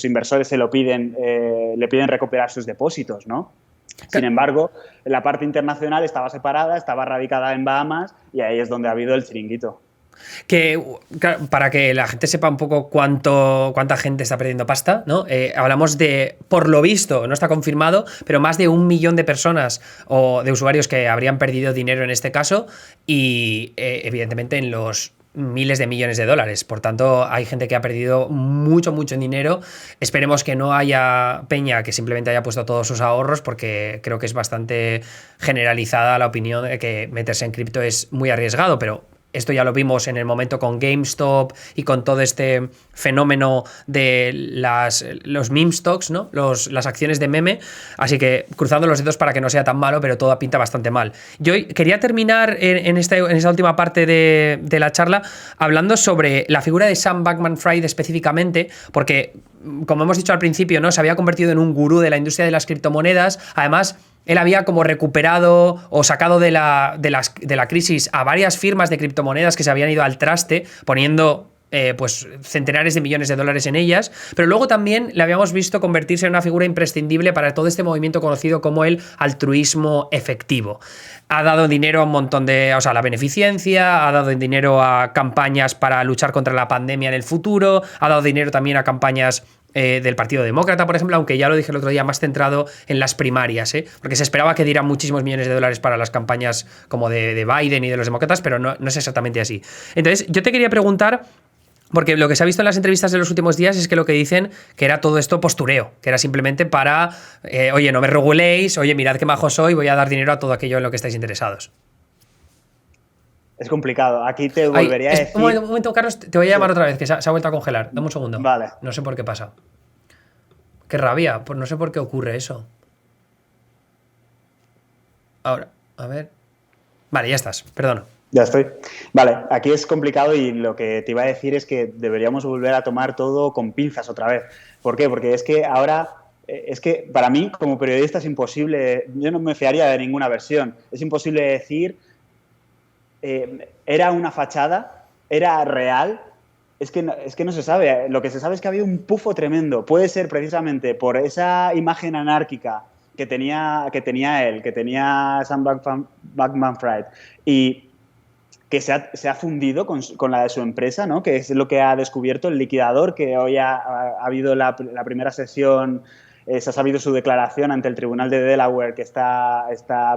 inversores le piden recuperar sus depósitos, ¿no? Sin embargo, la parte internacional estaba separada, estaba radicada en Bahamas, y ahí es donde ha habido el chiringuito. Que para que la gente sepa un poco cuánta gente está perdiendo pasta, ¿no? Hablamos de, por lo visto, no está confirmado, pero más de 1 millón de personas o de usuarios que habrían perdido dinero en este caso, y evidentemente en los miles de millones de dólares. Por tanto, hay gente que ha perdido mucho, mucho dinero. Esperemos que no haya peña que simplemente haya puesto todos sus ahorros, porque creo que es bastante generalizada la opinión de que meterse en cripto es muy arriesgado, pero esto ya lo vimos en el momento con GameStop y con todo este fenómeno de los meme stocks, ¿no? Las acciones de meme. Así que cruzando los dedos para que no sea tan malo, pero todo pinta bastante mal. Yo quería terminar en esta última parte de la charla hablando sobre la figura de Sam Bankman-Fried específicamente, porque, como hemos dicho al principio, ¿no? Se había convertido en un gurú de la industria de las criptomonedas. Además, él había como recuperado o sacado de la crisis a varias firmas de criptomonedas que se habían ido al traste, poniendo pues centenares de millones de dólares en ellas, pero luego también le habíamos visto convertirse en una figura imprescindible para todo este movimiento conocido como el altruismo efectivo. Ha dado dinero a un montón o sea, a la beneficencia, ha dado dinero a campañas para luchar contra la pandemia en el futuro, ha dado dinero también a campañas del Partido Demócrata, por ejemplo, aunque ya lo dije el otro día, más centrado en las primarias, porque se esperaba que dieran muchísimos millones de dólares para las campañas como de Biden y de los demócratas, pero no es exactamente así. Entonces, yo te quería preguntar, porque lo que se ha visto en las entrevistas de los últimos días es que lo que dicen que era todo esto postureo, que era simplemente para, oye, no me reguléis, oye, mirad qué majo soy, voy a dar dinero a todo aquello en lo que estáis interesados. Es complicado. Aquí te volvería a decir... Un momento, Carlos, te voy a llamar otra vez, que se ha vuelto a congelar. Dame un segundo. Vale. No sé por qué pasa. Qué rabia, pues no sé por qué ocurre eso. Ahora, a ver... Vale, ya estás, perdona. Ya estoy. Vale, aquí es complicado y lo que te iba a decir es que deberíamos volver a tomar todo con pinzas otra vez. ¿Por qué? Porque es que ahora... Es que para mí, como periodista, es imposible... Yo no me fiaría de ninguna versión. Es imposible decir... era una fachada, era real, es que no se sabe. Lo que se sabe es que había un pufo tremendo. Puede ser precisamente por esa imagen anárquica que tenía él, que tenía Sam Bankman-Fried, y que se ha fundido con la de su empresa, ¿no? Que es lo que ha descubierto el liquidador, que hoy ha habido la primera sesión. Se ha sabido su declaración ante el Tribunal de Delaware, que está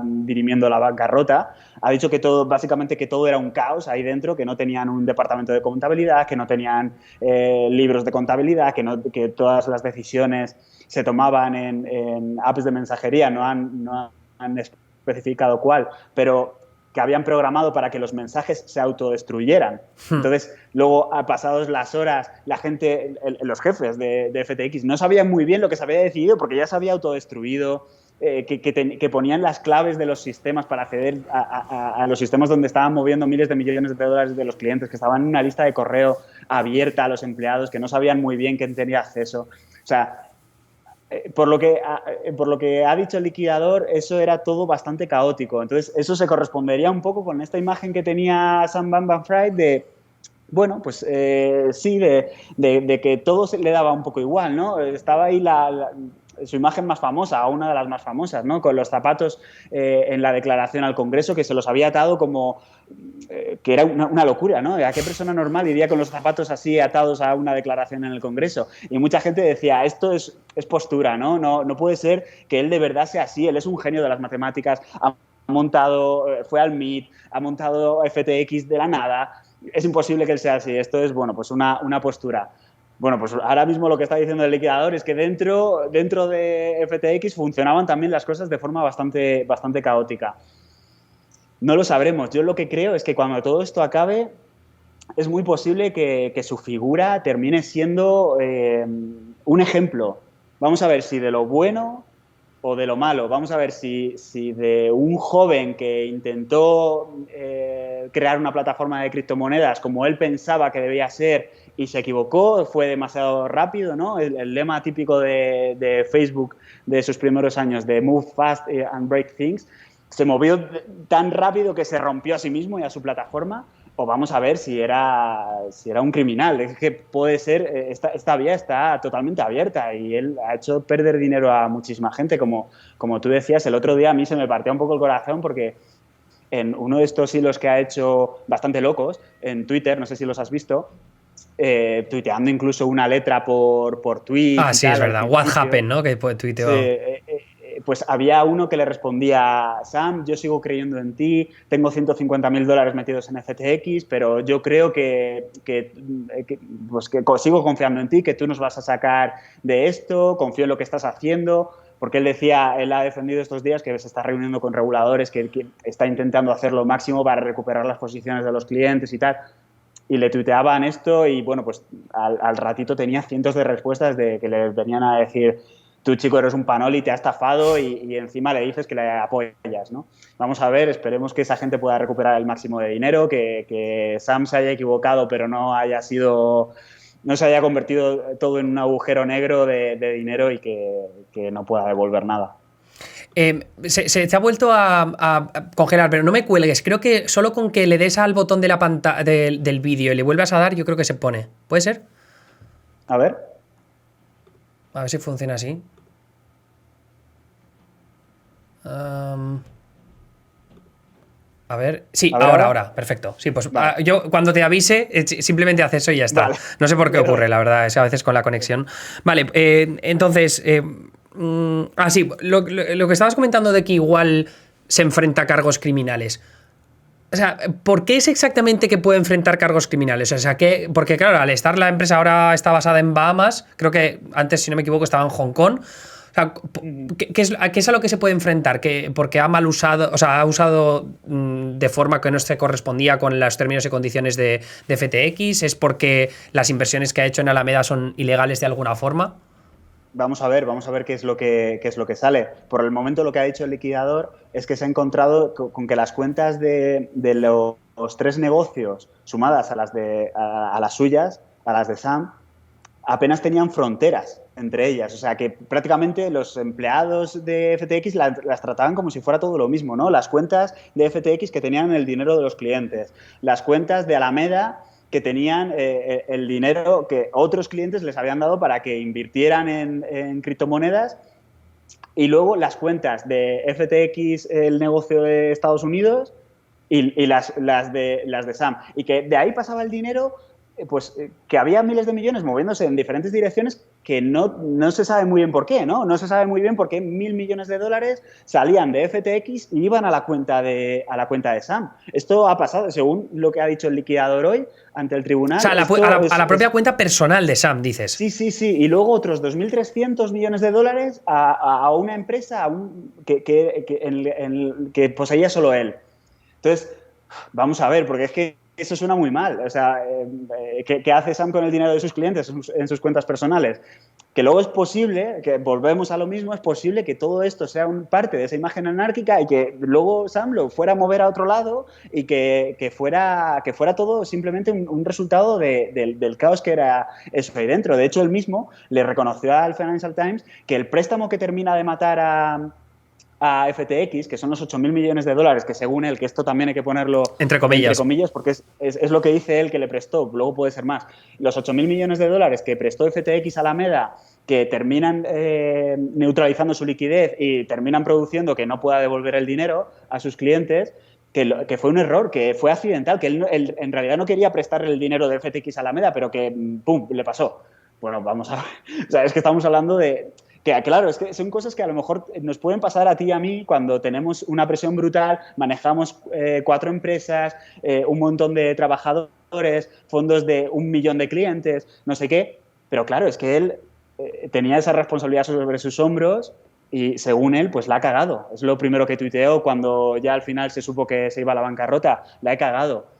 dirimiendo la bancarrota. Ha dicho que básicamente que todo era un caos ahí dentro, que no tenían un departamento de contabilidad, que no tenían libros de contabilidad, que todas las decisiones se tomaban en apps de mensajería. No han especificado cuál, pero que habían programado para que los mensajes se autodestruyeran. Entonces, luego, pasadas las horas, la gente, los jefes de FTX no sabían muy bien lo que se había decidido, porque ya se había autodestruido, que ponían las claves de los sistemas para acceder a los sistemas donde estaban moviendo miles de millones de dólares de los clientes, que estaban en una lista de correo abierta a los empleados, que no sabían muy bien quién tenía acceso. O sea, por lo que ha dicho el liquidador, eso era todo bastante caótico. Entonces, eso se correspondería un poco con esta imagen que tenía Sam Bankman-Fried de, bueno, pues sí, de que todo le daba un poco igual, ¿no? Estaba ahí su imagen más famosa, una de las más famosas, ¿no? Con los zapatos en la declaración al Congreso, que se los había atado como... que era una locura, ¿no? ¿A qué persona normal iría con los zapatos así atados a una declaración en el Congreso? Y mucha gente decía, esto es postura, ¿no? No puede ser que él de verdad sea así, él es un genio de las matemáticas, fue al MIT, ha montado FTX de la nada, es imposible que él sea así, esto es, bueno, pues una postura. Bueno, pues ahora mismo lo que está diciendo el liquidador es que dentro de FTX funcionaban también las cosas de forma bastante caótica. No lo sabremos. Yo lo que creo es que cuando todo esto acabe, es muy posible que su figura termine siendo un ejemplo. Vamos a ver si de lo bueno o de lo malo. Vamos a ver si de un joven que intentó crear una plataforma de criptomonedas como él pensaba que debía ser y se equivocó, fue demasiado rápido, ¿no? El lema típico de Facebook de sus primeros años, de move fast and break things, se movió tan rápido que se rompió a sí mismo y a su plataforma. O vamos a ver si era un criminal. Es que puede ser, esta vía está totalmente abierta y él ha hecho perder dinero a muchísima gente. Como tú decías, el otro día a mí se me partía un poco el corazón porque en uno de estos hilos que ha hecho bastante locos, en Twitter, no sé si los has visto, tuiteando incluso una letra por tweet. Ah, sí, es verdad. What happened, ¿no? Que tuiteó. Sí, pues había uno que le respondía: Sam, yo sigo creyendo en ti, tengo $150.000 metidos en FTX, pero yo creo pues que sigo confiando en ti, que tú nos vas a sacar de esto, confío en lo que estás haciendo. Porque él ha defendido estos días que se está reuniendo con reguladores, que está intentando hacer lo máximo para recuperar las posiciones de los clientes y tal. Y le tuiteaban esto y, bueno, pues al ratito tenía cientos de respuestas de que le venían a decir: tú, chico, eres un panoli, te ha estafado y encima le dices que le apoyas, ¿no? Vamos a ver, esperemos que esa gente pueda recuperar el máximo de dinero, que Sam se haya equivocado pero no se haya convertido todo en un agujero negro de dinero y que no pueda devolver nada. Se ha vuelto a congelar, pero no me cuelgues. Creo que solo con que le des al botón de la pantalla del vídeo y le vuelvas a dar, yo creo que se pone. ¿Puede ser? A ver. A ver si funciona así. A ver, sí, ahora, perfecto. Sí, pues vale. Yo cuando te avise, simplemente haces eso y ya está. Vale. No sé por qué ocurre, la verdad, es a veces con la conexión. Vale, entonces, sí, lo que estabas comentando de que igual se enfrenta a cargos criminales. O sea, ¿por qué es exactamente que puede enfrentar cargos criminales? O sea, porque claro, al estar la empresa ahora está basada en Bahamas, creo que antes, si no me equivoco, estaba en Hong Kong. O sea, ¿qué es a lo que se puede enfrentar? ¿Porque ha mal usado, o sea, ha usado de forma que no se correspondía con los términos y condiciones de FTX? ¿Es porque las inversiones que ha hecho en Alameda son ilegales de alguna forma? Vamos a ver qué es lo que sale. Por el momento, lo que ha dicho el liquidador es que se ha encontrado con que las cuentas de los tres negocios, sumadas a las suyas, a las de Sam, apenas tenían fronteras entre ellas. O sea, que prácticamente los empleados de FTX las trataban como si fuera todo lo mismo, ¿no? Las cuentas de FTX que tenían el dinero de los clientes, las cuentas de Alameda que tenían el dinero que otros clientes les habían dado para que invirtieran en criptomonedas, y luego las cuentas de FTX, el negocio de Estados Unidos, y las de Sam. Y que de ahí pasaba el dinero, pues que había miles de millones moviéndose en diferentes direcciones que no se sabe muy bien por qué, ¿no? No se sabe muy bien por qué $1.000 millones salían de FTX y iban a la cuenta de Sam. Esto ha pasado, según lo que ha dicho el liquidador hoy ante el tribunal. O sea, a la propia cuenta personal de Sam, dices. Sí. Y luego otros $2.300 millones a una empresa que poseía solo él. Entonces, vamos a ver, porque es que eso suena muy mal. O sea, ¿qué hace Sam con el dinero de sus clientes en sus cuentas personales? Que luego es posible, que volvemos a lo mismo, es posible que todo esto sea parte de esa imagen anárquica y que luego Sam lo fuera a mover a otro lado y que fuera todo simplemente un resultado del caos que era eso ahí dentro. De hecho, él mismo le reconoció al Financial Times que el préstamo que termina de matar a FTX, que son los $8.000 millones, que según él, que esto también hay que ponerlo entre comillas, porque es lo que dice él que le prestó, luego puede ser más. Los $8.000 millones que prestó FTX a Alameda, que terminan neutralizando su liquidez y terminan produciendo que no pueda devolver el dinero a sus clientes, que fue un error, que fue accidental, que él en realidad no quería prestarle el dinero de FTX a Alameda, pero que ¡pum!, le pasó. Bueno, vamos a ver. O sea, es que estamos hablando de... Que, claro, es que son cosas que a lo mejor nos pueden pasar a ti y a mí cuando tenemos una presión brutal, manejamos 4 empresas, un montón de trabajadores, fondos de 1 millón de clientes, no sé qué. Pero claro, es que él tenía esa responsabilidad sobre sus hombros y, según él, pues la ha cagado. Es lo primero que tuiteó cuando ya al final se supo que se iba a la bancarrota. La he cagado.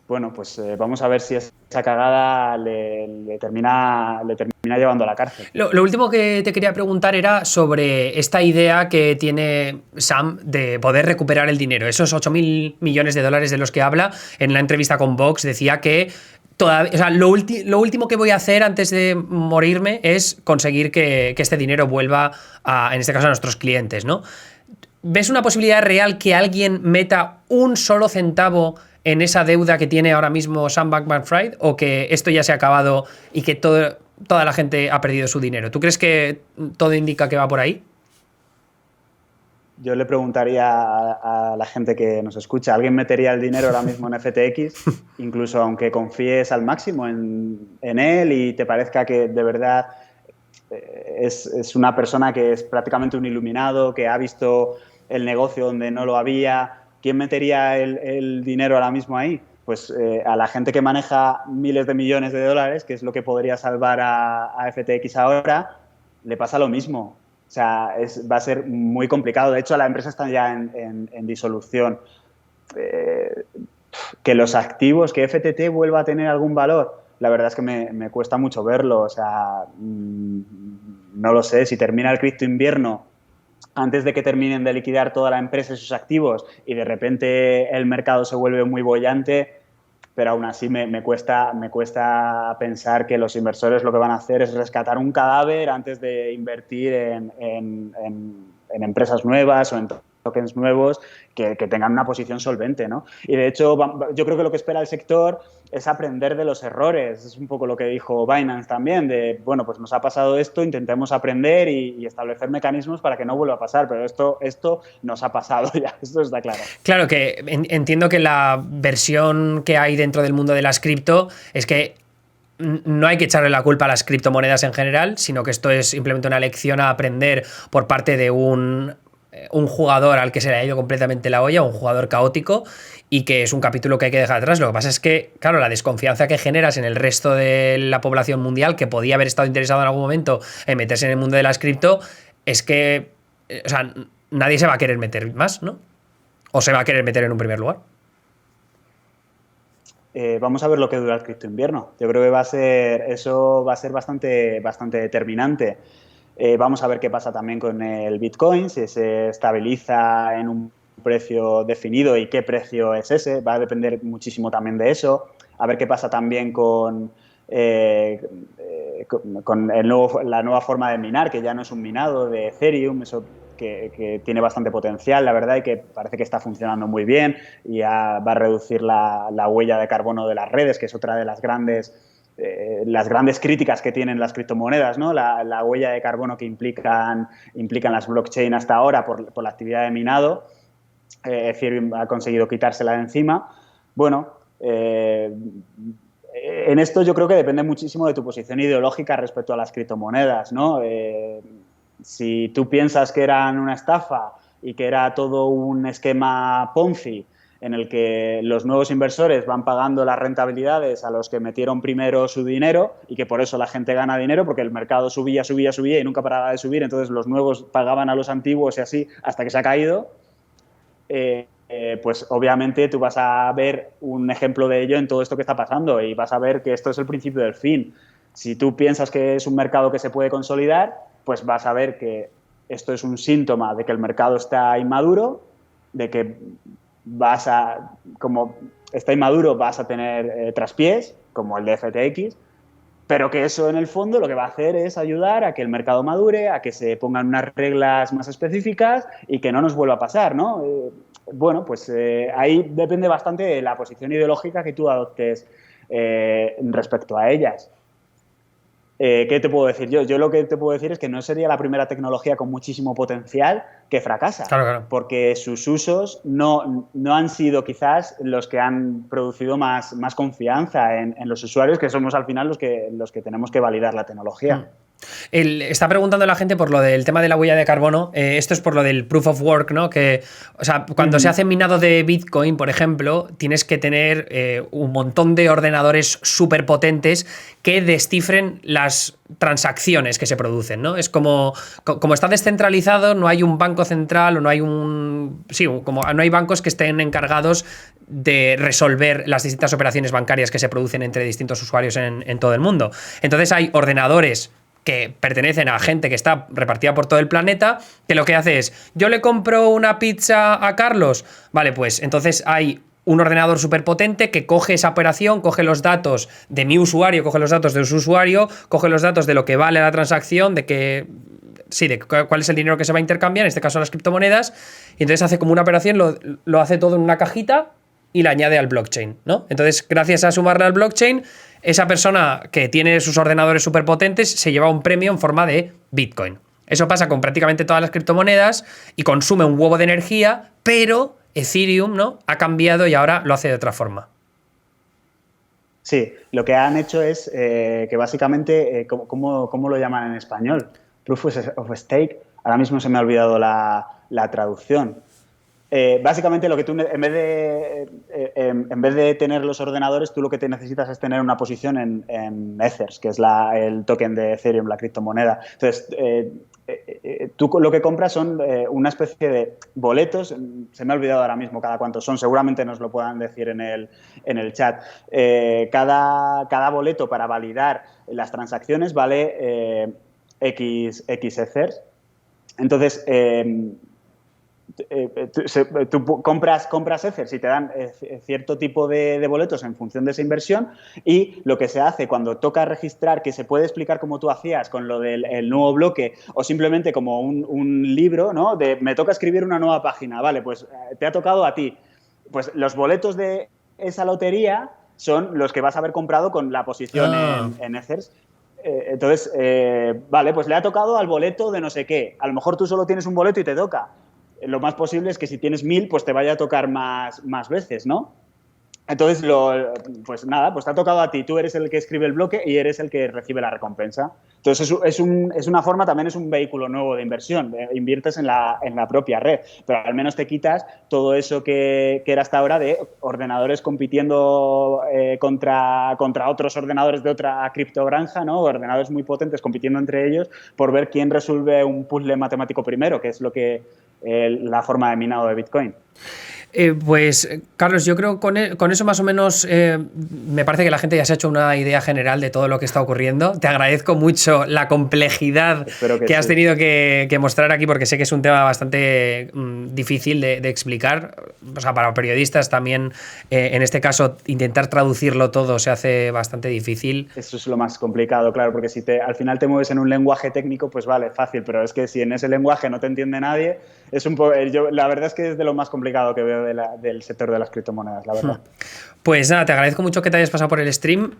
Bueno, pues vamos a ver si esa cagada le termina llevando a la cárcel. Lo último que te quería preguntar era sobre esta idea que tiene Sam de poder recuperar el dinero. Esos $8.000 millones de los que habla en la entrevista con Vox, decía que lo último que voy a hacer antes de morirme es conseguir que este dinero vuelva en este caso, a nuestros clientes, ¿no? ¿Ves una posibilidad real que alguien meta un solo centavo en esa deuda que tiene ahora mismo Sam Bankman-Fried, o que esto ya se ha acabado y que toda la gente ha perdido su dinero? ¿Tú crees que todo indica que va por ahí? Yo le preguntaría a la gente que nos escucha, ¿alguien metería el dinero ahora mismo en FTX? Incluso aunque confíes al máximo en él y te parezca que de verdad es una persona que es prácticamente un iluminado, que ha visto el negocio donde no lo había. ¿Quién metería el dinero ahora mismo ahí? Pues a la gente que maneja miles de millones de dólares, que es lo que podría salvar a FTX ahora, le pasa lo mismo. O sea, va a ser muy complicado. De hecho, la empresa está ya en disolución. Que los activos, que FTT vuelva a tener algún valor, la verdad es que me cuesta mucho verlo. O sea, no lo sé. Si termina el cripto invierno antes de que terminen de liquidar toda la empresa y sus activos y de repente el mercado se vuelve muy boyante, pero aún así me cuesta pensar que los inversores lo que van a hacer es rescatar un cadáver antes de invertir en empresas nuevas o en tokens nuevos que tengan una posición solvente, ¿no? Y de hecho, yo creo que lo que espera el sector es aprender de los errores. Es un poco lo que dijo Binance también, de, bueno, pues nos ha pasado esto, intentemos aprender y establecer mecanismos para que no vuelva a pasar, pero esto nos ha pasado ya, esto está claro. Claro que entiendo que la versión que hay dentro del mundo de las cripto es que no hay que echarle la culpa a las criptomonedas en general, sino que esto es simplemente una lección a aprender por parte de un jugador al que se le ha ido completamente la olla, un jugador caótico, y que es un capítulo que hay que dejar atrás. Lo que pasa es que, claro, la desconfianza que generas en el resto de la población mundial, que podía haber estado interesado en algún momento en meterse en el mundo de las cripto, es que, o sea, nadie se va a querer meter más, ¿no? O se va a querer meter en un primer lugar. Vamos a ver lo que dura el cripto invierno. Yo creo que eso va a ser bastante determinante. Vamos a ver qué pasa también con el Bitcoin, si se estabiliza en un precio definido y qué precio es ese. Va a depender muchísimo también de eso. A ver qué pasa también con la nueva forma de minar, que ya no es un minado de Ethereum, eso que tiene bastante potencial, la verdad, y que parece que está funcionando muy bien y va a reducir la huella de carbono de las redes, que es otra de las grandes críticas que tienen las criptomonedas, ¿no? La huella de carbono que implican las blockchain hasta ahora por la actividad de minado. Ethereum ha conseguido quitársela de encima. Bueno, en esto yo creo que depende muchísimo de tu posición ideológica respecto a las criptomonedas, ¿no? Si tú piensas que eran una estafa y que era todo un esquema Ponzi en el que los nuevos inversores van pagando las rentabilidades a los que metieron primero su dinero y que por eso la gente gana dinero porque el mercado subía y nunca paraba de subir, entonces los nuevos pagaban a los antiguos y así hasta que se ha caído, pues obviamente tú vas a ver un ejemplo de ello en todo esto que está pasando y vas a ver que esto es el principio del fin. Si tú piensas que es un mercado que se puede consolidar, pues vas a ver que esto es un síntoma de que el mercado está inmaduro, de que como está inmaduro, vas a tener traspiés, como el de FTX, pero que eso en el fondo lo que va a hacer es ayudar a que el mercado madure, a que se pongan unas reglas más específicas y que no nos vuelva a pasar, ¿no? Bueno, pues ahí depende bastante de la posición ideológica que tú adoptes respecto a ellas. ¿Qué te puedo decir yo? Yo lo que te puedo decir es que no sería la primera tecnología con muchísimo potencial que fracasa, claro. Porque sus usos no han sido quizás los que han producido más confianza en los usuarios, que somos al final los que tenemos que validar la tecnología. Está preguntando la gente por lo del tema de la huella de carbono. Esto es por lo del proof of work, ¿no? Que, o sea, cuando se hace minado de Bitcoin, por ejemplo, tienes que tener un montón de ordenadores súper potentes que descifren las transacciones que se producen, ¿no? Es como está descentralizado, no hay un banco central o no hay como no hay bancos que estén encargados de resolver las distintas operaciones bancarias que se producen entre distintos usuarios en todo el mundo. Entonces hay ordenadores que pertenecen a gente que está repartida por todo el planeta, que lo que hace es, yo le compro una pizza a Carlos, vale, pues entonces hay un ordenador súper potente que coge esa operación, coge los datos de mi usuario, coge los datos de su usuario, coge los datos de lo que vale la transacción, de cuál es el dinero que se va a intercambiar, en este caso las criptomonedas, y entonces hace como una operación, lo hace todo en una cajita y la añade al blockchain, ¿no? Entonces, gracias a sumarle al blockchain, esa persona que tiene sus ordenadores superpotentes se lleva un premio en forma de Bitcoin. Eso pasa con prácticamente todas las criptomonedas y consume un huevo de energía, pero Ethereum, ¿no?, ha cambiado y ahora lo hace de otra forma. Sí, lo que han hecho es que básicamente, ¿cómo lo llaman en español? Proof of Stake. Ahora mismo se me ha olvidado la traducción. Básicamente lo que tú, en vez de tener los ordenadores, tú lo que te necesitas es tener una posición en Ethers, que es el token de Ethereum, la criptomoneda. Entonces, tú lo que compras son una especie de boletos, se me ha olvidado ahora mismo cada cuántos son, seguramente nos lo puedan decir en el chat. Cada boleto para validar las transacciones vale X Ethers. Entonces, tú compras Ethers y te dan cierto tipo de boletos en función de esa inversión, y lo que se hace cuando toca registrar, que se puede explicar como tú hacías con lo del nuevo bloque, o simplemente como un libro, ¿no? Me toca escribir una nueva página, vale, pues te ha tocado a ti. Pues los boletos de esa lotería son los que vas a haber comprado con la posición en Ethers. Entonces, vale, pues le ha tocado al boleto de no sé qué. A lo mejor tú solo tienes un boleto y te toca. Lo más posible es que si tienes 1000, pues te vaya a tocar más veces, ¿no? Entonces, pues nada, pues te ha tocado a ti. Tú eres el que escribe el bloque y eres el que recibe la recompensa. Entonces, es una forma, también es un vehículo nuevo de inversión. Inviertes en la propia red, pero al menos te quitas todo eso que era hasta ahora de ordenadores compitiendo contra otros ordenadores de otra criptogranja, ¿no? Ordenadores muy potentes compitiendo entre ellos por ver quién resuelve un puzzle matemático primero, que es la forma de minado de Bitcoin. Pues, Carlos, yo creo que con eso más o menos me parece que la gente ya se ha hecho una idea general de todo lo que está ocurriendo. Te agradezco mucho la complejidad que has tenido que mostrar aquí, porque sé que es un tema bastante difícil de explicar. O sea, para periodistas también, en este caso, intentar traducirlo todo se hace bastante difícil. Eso es lo más complicado, claro, porque si al final te mueves en un lenguaje técnico, pues vale, fácil, pero es que si en ese lenguaje no te entiende nadie, la verdad es que es de lo más complicado que veo del sector de las criptomonedas, la verdad. Pues nada, te agradezco mucho que te hayas pasado por el stream.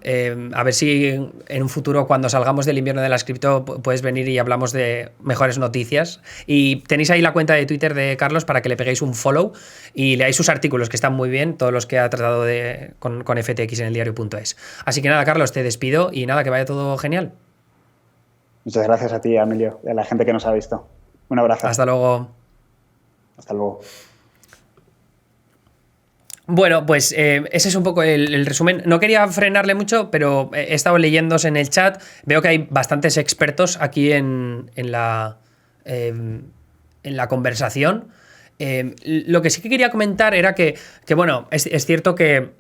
A ver si en un futuro, cuando salgamos del invierno de las cripto, puedes venir y hablamos de mejores noticias. Y tenéis ahí la cuenta de Twitter de Carlos para que le peguéis un follow y leáis sus artículos, que están muy bien, todos los que ha tratado con FTX en el diario.es. Así que nada, Carlos, te despido y nada, que vaya todo genial. Muchas gracias a ti, Emilio, y a la gente que nos ha visto. Un abrazo. Hasta luego. Hasta luego. Bueno, pues ese es un poco el resumen. No quería frenarle mucho, pero he estado leyéndose en el chat. Veo que hay bastantes expertos aquí en la conversación. Lo que sí que quería comentar era que bueno, es cierto que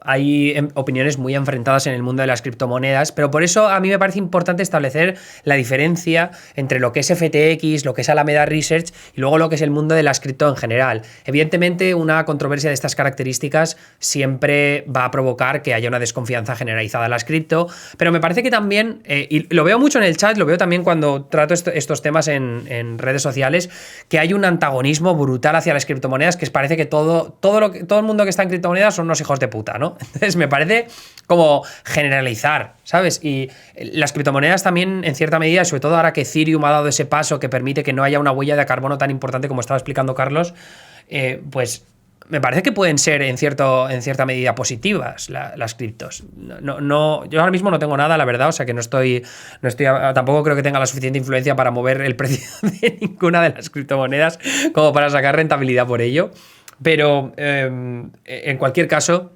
hay opiniones muy enfrentadas en el mundo de las criptomonedas, pero por eso a mí me parece importante establecer la diferencia entre lo que es FTX, lo que es Alameda Research y luego lo que es el mundo de las cripto en general. Evidentemente, una controversia de estas características siempre va a provocar que haya una desconfianza generalizada en las cripto, pero me parece que también, y lo veo mucho en el chat, lo veo también cuando trato estos temas en redes sociales, que hay un antagonismo brutal hacia las criptomonedas, que parece que todo el mundo que está en criptomonedas son unos hijos de puta, ¿no? Entonces me parece como generalizar, ¿sabes? Y las criptomonedas también, en cierta medida, sobre todo ahora que Ethereum ha dado ese paso que permite que no haya una huella de carbono tan importante como estaba explicando Carlos, pues me parece que pueden ser en cierta medida positivas las criptos. No, yo ahora mismo no tengo nada, la verdad, o sea que no estoy tampoco creo que tenga la suficiente influencia para mover el precio de ninguna de las criptomonedas como para sacar rentabilidad por ello. Pero en cualquier caso,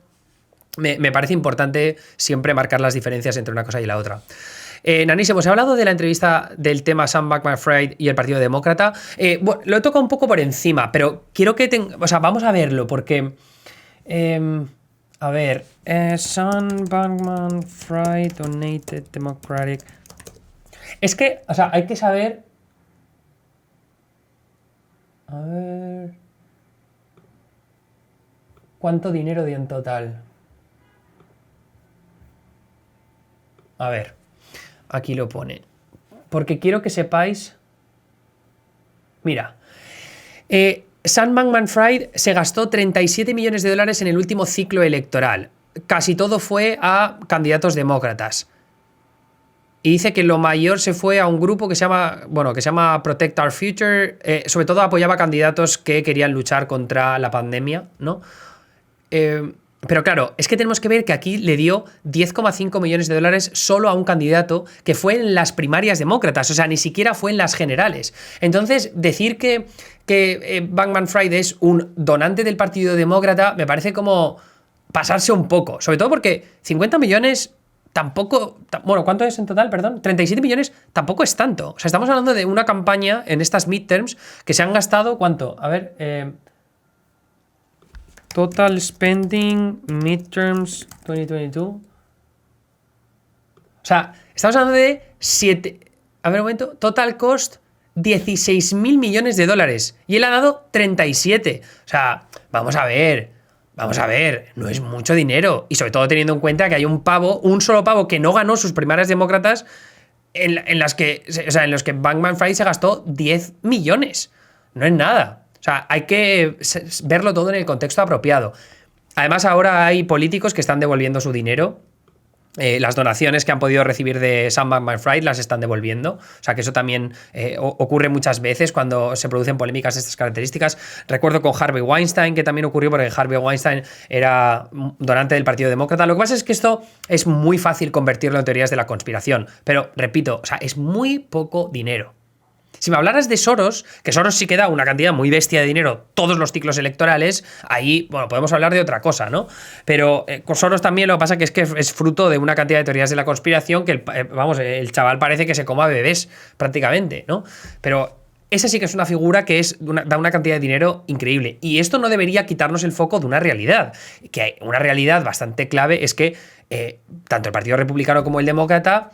me parece importante siempre marcar las diferencias entre una cosa y la otra. Nanísimo, hemos hablado de la entrevista del tema Sam Bankman-Fried y el Partido Demócrata. Bueno, lo he tocado un poco por encima, pero quiero que vamos a verlo, porque a ver, Sam Bankman-Fried Donated Democratic. Es que, o sea, hay que saber. A ver. ¿Cuánto dinero dio en total? A ver, aquí lo pone. Porque quiero que sepáis. Mira, Sam Bankman-Fried se gastó 37 millones de dólares en el último ciclo electoral. Casi todo fue a candidatos demócratas. Y dice que lo mayor se fue a un grupo que se llama Protect Our Future. Sobre todo apoyaba a candidatos que querían luchar contra la pandemia, ¿no? Pero claro, es que tenemos que ver que aquí le dio 10,5 millones de dólares solo a un candidato que fue en las primarias demócratas, o sea, ni siquiera fue en las generales. Entonces, decir que Bankman-Fried es un donante del Partido Demócrata me parece como pasarse un poco, sobre todo porque 50 millones tampoco... Bueno, ¿cuánto es en total? Perdón. 37 millones tampoco es tanto. O sea, estamos hablando de una campaña en estas midterms que se han gastado, ¿cuánto? A ver... Total spending midterms 2022. O sea, estamos hablando de 7... A ver un momento. Total cost 16.000 millones de dólares. Y él ha dado 37. O sea, vamos a ver, no es mucho dinero. Y sobre todo teniendo en cuenta que hay un solo pavo que no ganó sus primarias demócratas en los que Bankman-Fried se gastó 10 millones. No es nada. O sea, hay que verlo todo en el contexto apropiado. Además, ahora hay políticos que están devolviendo su dinero. Las donaciones que han podido recibir de Sam Bankman-Fried las están devolviendo. O sea, que eso también ocurre muchas veces cuando se producen polémicas de estas características. Recuerdo con Harvey Weinstein, que también ocurrió porque Harvey Weinstein era donante del Partido Demócrata. Lo que pasa es que esto es muy fácil convertirlo en teorías de la conspiración. Pero, repito, o sea, es muy poco dinero. Si me hablaras de Soros, que Soros sí que da una cantidad muy bestia de dinero todos los ciclos electorales, ahí, bueno, podemos hablar de otra cosa, ¿no? Pero con Soros también lo que pasa es que es fruto de una cantidad de teorías de la conspiración que, el chaval parece que se coma bebés prácticamente, ¿no? Pero esa sí que es una figura que da una cantidad de dinero increíble. Y esto no debería quitarnos el foco de una realidad, que hay una realidad bastante clave es que tanto el Partido Republicano como el Demócrata,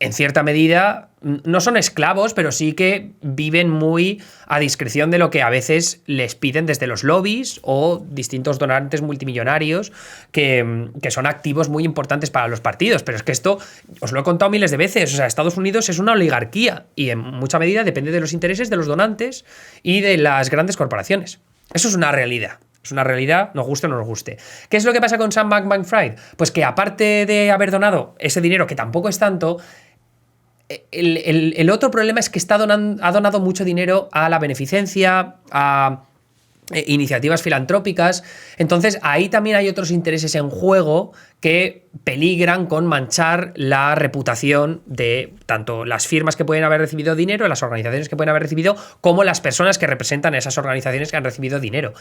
en cierta medida, no son esclavos, pero sí que viven muy a discreción de lo que a veces les piden desde los lobbies o distintos donantes multimillonarios que son activos muy importantes para los partidos. Pero es que esto os lo he contado miles de veces. O sea, Estados Unidos es una oligarquía y en mucha medida depende de los intereses de los donantes y de las grandes corporaciones. Eso es una realidad. Es una realidad, nos guste o no nos guste. ¿Qué es lo que pasa con Sam Bankman-Fried? Pues que aparte de haber donado ese dinero, que tampoco es tanto, el otro problema es que ha donado mucho dinero a la beneficencia, a iniciativas filantrópicas. Entonces ahí también hay otros intereses en juego que peligran con manchar la reputación de tanto las firmas que pueden haber recibido dinero, las organizaciones que pueden haber recibido, como las personas que representan a esas organizaciones que han recibido dinero.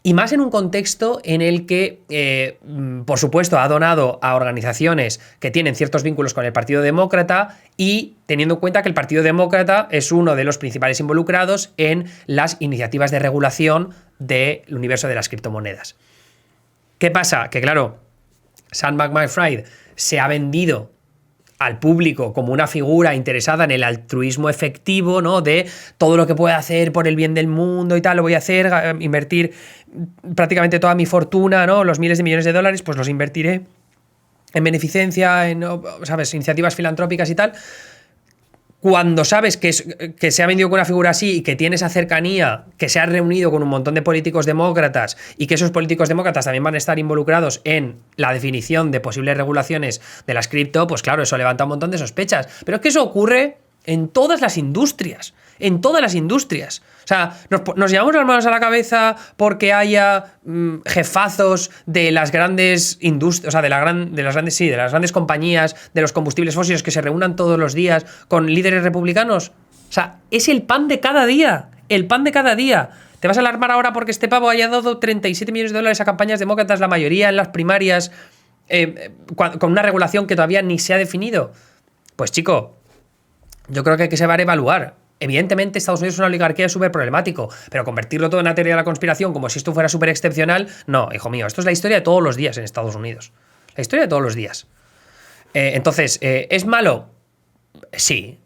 Y más en un contexto en el que, por supuesto, ha donado a organizaciones que tienen ciertos vínculos con el Partido Demócrata y teniendo en cuenta que el Partido Demócrata es uno de los principales involucrados en las iniciativas de regulación del universo de las criptomonedas. ¿Qué pasa? Que claro, Sam Bankman-Fried se ha vendido al público como una figura interesada en el altruismo efectivo, ¿no? De todo lo que puede hacer por el bien del mundo y tal, lo voy a hacer, invertir prácticamente toda mi fortuna, ¿no? Los miles de millones de dólares, pues los invertiré en beneficencia, en, ¿sabes?, iniciativas filantrópicas y tal. Cuando sabes que se ha vendido con una figura así y que tiene esa cercanía, que se ha reunido con un montón de políticos demócratas y que esos políticos demócratas también van a estar involucrados en la definición de posibles regulaciones de las cripto, pues claro, eso levanta un montón de sospechas. Pero es que eso ocurre en todas las industrias. En todas las industrias. O sea, nos llevamos las manos a la cabeza porque haya jefazos de las grandes industrias, o sea, de las grandes compañías de los combustibles fósiles que se reúnan todos los días con líderes republicanos. O sea, es el pan de cada día. El pan de cada día. ¿Te vas a alarmar ahora porque este pavo haya dado 37 millones de dólares a campañas demócratas, la mayoría en las primarias, con una regulación que todavía ni se ha definido? Pues chico, yo creo que hay que saber evaluar. Evidentemente, Estados Unidos es una oligarquía súper problemático, pero convertirlo todo en una teoría de la conspiración como si esto fuera súper excepcional, no, hijo mío, esto es la historia de todos los días en Estados Unidos. La historia de todos los días. Entonces, ¿es malo? Sí.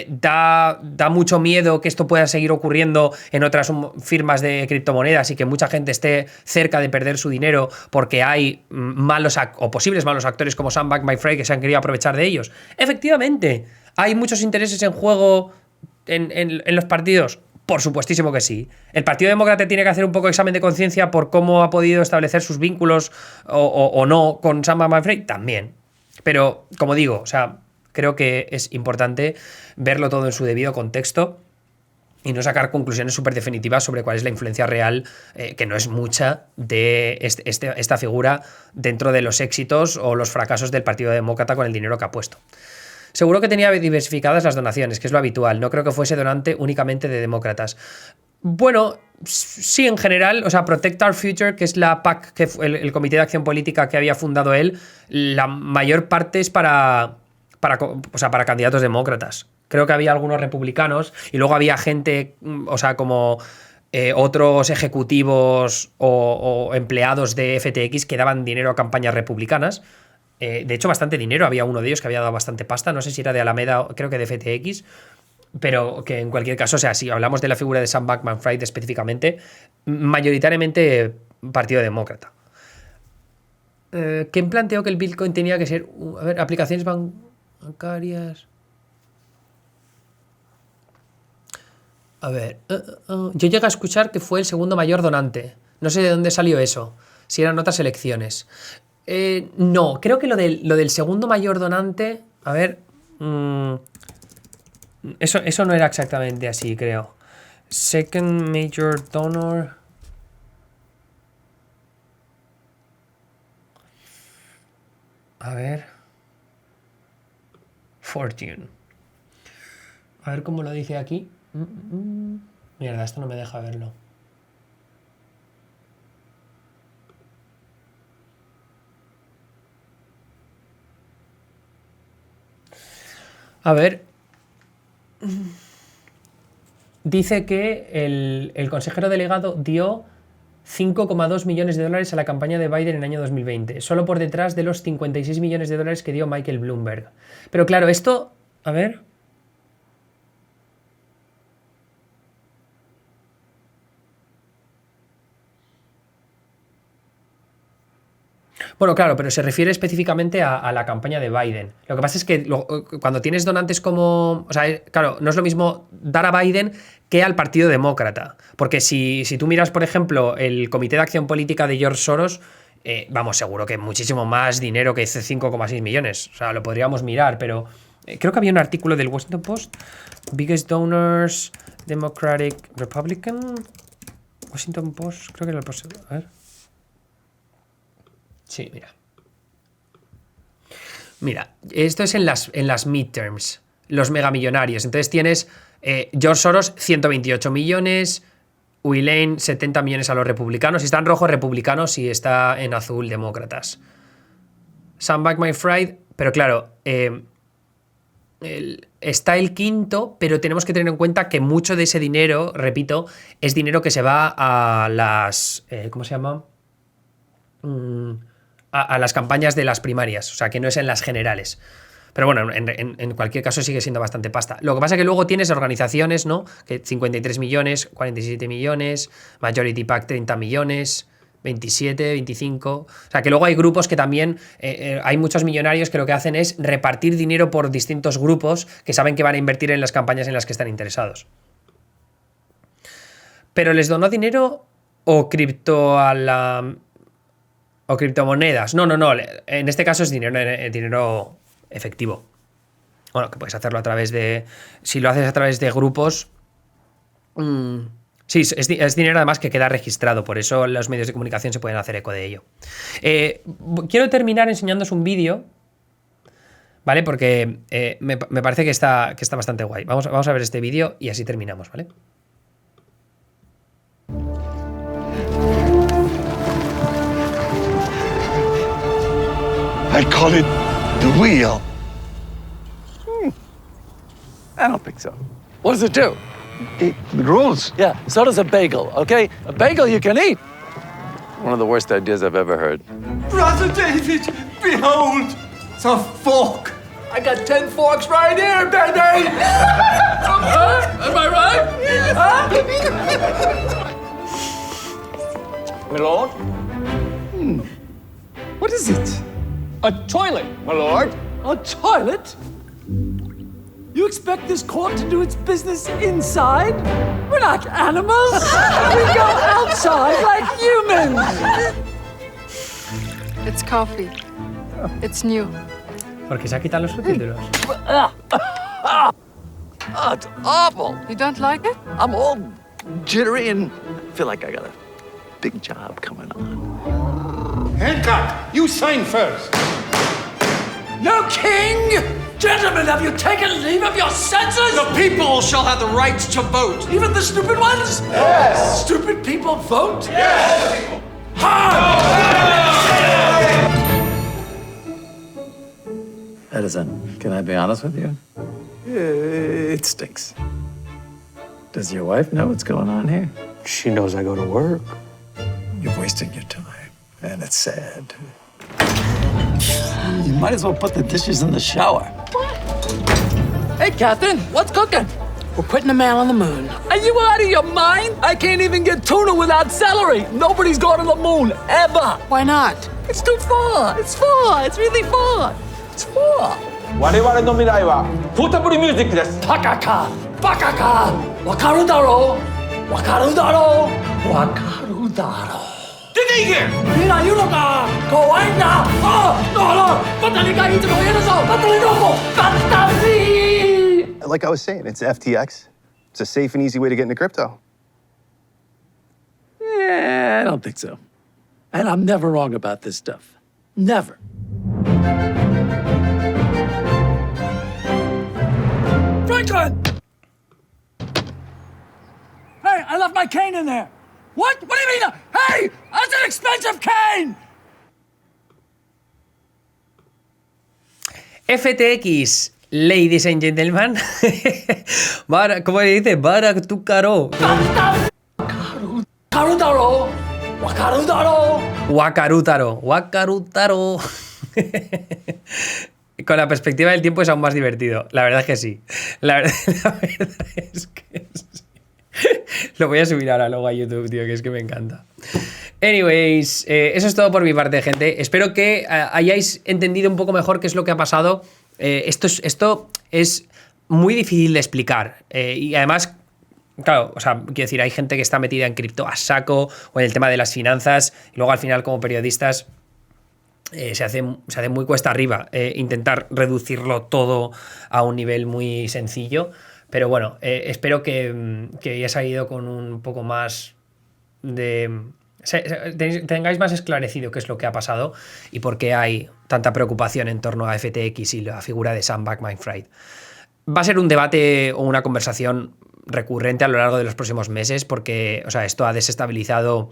Da mucho miedo que esto pueda seguir ocurriendo en otras firmas de criptomonedas y que mucha gente esté cerca de perder su dinero porque hay malos o posibles malos actores como Sam Bankman-Fried que se han querido aprovechar de ellos. Efectivamente, hay muchos intereses en juego en los partidos. Por supuestísimo que sí. El Partido Demócrata tiene que hacer un poco de examen de conciencia por cómo ha podido establecer sus vínculos o no con Sam Bankman-Fried también. Pero, como digo, o sea, creo que es importante verlo todo en su debido contexto y no sacar conclusiones súper definitivas sobre cuál es la influencia real, que no es mucha, de esta figura dentro de los éxitos o los fracasos del Partido Demócrata con el dinero que ha puesto. Seguro que tenía diversificadas las donaciones, que es lo habitual. No creo que fuese donante únicamente de demócratas. Bueno, sí, en general, o sea, Protect Our Future, que es la PAC, que el Comité de Acción Política que había fundado él, la mayor parte es para candidatos demócratas. Creo que había algunos republicanos y luego había gente, o sea, como otros ejecutivos o empleados de FTX que daban dinero a campañas republicanas. De hecho, bastante dinero. Había uno de ellos que había dado bastante pasta. No sé si era de Alameda, creo que de FTX. Pero que en cualquier caso, o sea, si hablamos de la figura de Sam Bankman-Fried específicamente, mayoritariamente Partido Demócrata. ¿Quién planteó que el Bitcoin tenía que ser... A ver, aplicaciones bancarias... A ver, yo llegué a escuchar que fue el segundo mayor donante. No sé de dónde salió eso, si eran otras elecciones. No, creo que lo del segundo mayor donante... A ver... Eso no era exactamente así, creo. Second major donor... A ver... Fortune. A ver cómo lo dice aquí. Mierda, esto no me deja verlo. A ver. Dice que el consejero delegado dio 5,2 millones de dólares a la campaña de Biden en el año 2020, solo por detrás de los 56 millones de dólares que dio Michael Bloomberg. Pero claro, esto... A ver... Bueno, claro, pero se refiere específicamente a la campaña de Biden. Lo que pasa es que cuando tienes donantes como... O sea, claro, no es lo mismo dar a Biden que al Partido Demócrata. Porque si tú miras, por ejemplo, el Comité de Acción Política de George Soros, vamos, seguro que muchísimo más dinero que ese 5,6 millones. O sea, lo podríamos mirar, pero... creo que había un artículo del Washington Post. Biggest Donors, Democratic, Republican... Washington Post, creo que era el post... A ver... Sí, mira. Mira, esto es en las midterms, los megamillonarios. Entonces tienes George Soros, 128 millones, Elaine, 70 millones a los republicanos. Está en rojo republicanos y está en azul demócratas. Sam Bankman-Fried, pero claro, está el quinto, pero tenemos que tener en cuenta que mucho de ese dinero, repito, es dinero que se va a las... ¿cómo se llama? A las campañas de las primarias, o sea, que no es en las generales. Pero bueno, en cualquier caso sigue siendo bastante pasta. Lo que pasa es que luego tienes organizaciones, ¿no? Que 53 millones, 47 millones, Majority PAC 30 millones, 27, 25... O sea, que luego hay grupos que también... hay muchos millonarios que lo que hacen es repartir dinero por distintos grupos que saben que van a invertir en las campañas en las que están interesados. ¿Pero les donó dinero o cripto a la... o criptomonedas? No. En este caso es dinero efectivo. Bueno, que puedes hacerlo a través de... Si lo haces a través de grupos... sí, es dinero además que queda registrado. Por eso los medios de comunicación se pueden hacer eco de ello. Quiero terminar enseñándoos un vídeo, ¿vale? Porque me parece que está bastante guay. Vamos a ver este vídeo y así terminamos, ¿vale? I call it the wheel. I don't think so. What does it do? It rolls. Yeah, so does a bagel, okay? A bagel you can eat. One of the worst ideas I've ever heard. Brother David, behold, the fork. I got 10 forks right here, baby! Am I right? My lord? What is it? A toilet, my lord. A toilet? You expect this court to do its business inside? We're not animals. We go outside like humans. It's coffee. It's new. Porque se ha quitado los subtítulos. Oh, it's awful. You don't like it? I'm all jittery and feel like I got a big job coming on. Hancock, you sign first. No king! Gentlemen, have you taken leave of your senses? The people shall have the right to vote. Even the stupid ones? Yes! Stupid people vote? Yes! Edison, can I be honest with you? It stinks. Does your wife know what's going on here? She knows I go to work. You're wasting your time, and it's sad. You might as well put the dishes in the shower. Hey, Catherine, what's cooking? We're putting a man on the moon. Are you out of your mind? I can't even get tuna without celery. Nobody's gone to the moon, ever. Why not? It's too far. It's far. It's really far. It's far. 我々の未来はポータブルミュージックです。バカかバカかわかるだろうわかるだろうわかるだろう出て行け。見ないのか怖いんだバッタリがいつも言えるぞバッタリどこバッタリ Like I was saying, it's FTX. It's a safe and easy way to get into crypto. Yeah, I don't think so. And I'm never wrong about this stuff. Never. Franklin! Hey, I left my cane in there. What? What do you mean? Hey, that's an expensive cane! FTX, ladies and gentlemen. ¿Cómo le dice? Barak tu caro. Wakarutaro. Wakarutaro. Con la perspectiva del tiempo es aún más divertido. La verdad es que sí. La verdad es que sí. Lo voy a subir ahora luego a YouTube, tío, que es que me encanta. Anyways, eso es todo por mi parte, gente. Espero que hayáis entendido un poco mejor qué es lo que ha pasado. Esto es muy difícil de explicar. Y además, claro, o sea, quiero decir, hay gente que está metida en cripto a saco o en el tema de las finanzas. Y luego al final, como periodistas, se hace muy cuesta arriba intentar reducirlo todo a un nivel muy sencillo. Pero bueno, espero que hayáis salido con un poco más de... tengáis más esclarecido qué es lo que ha pasado y por qué hay tanta preocupación en torno a FTX y la figura de Sam Bankman-Fried. Va a ser un debate o una conversación recurrente a lo largo de los próximos meses porque, o sea, esto ha desestabilizado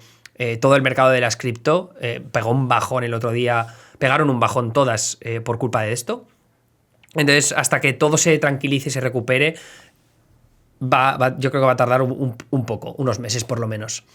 todo el mercado de las cripto. Pegó un bajón el otro día, pegaron un bajón todas por culpa de esto. Entonces, hasta que todo se tranquilice y se recupere, yo creo que va a tardar un poco, unos meses por lo menos.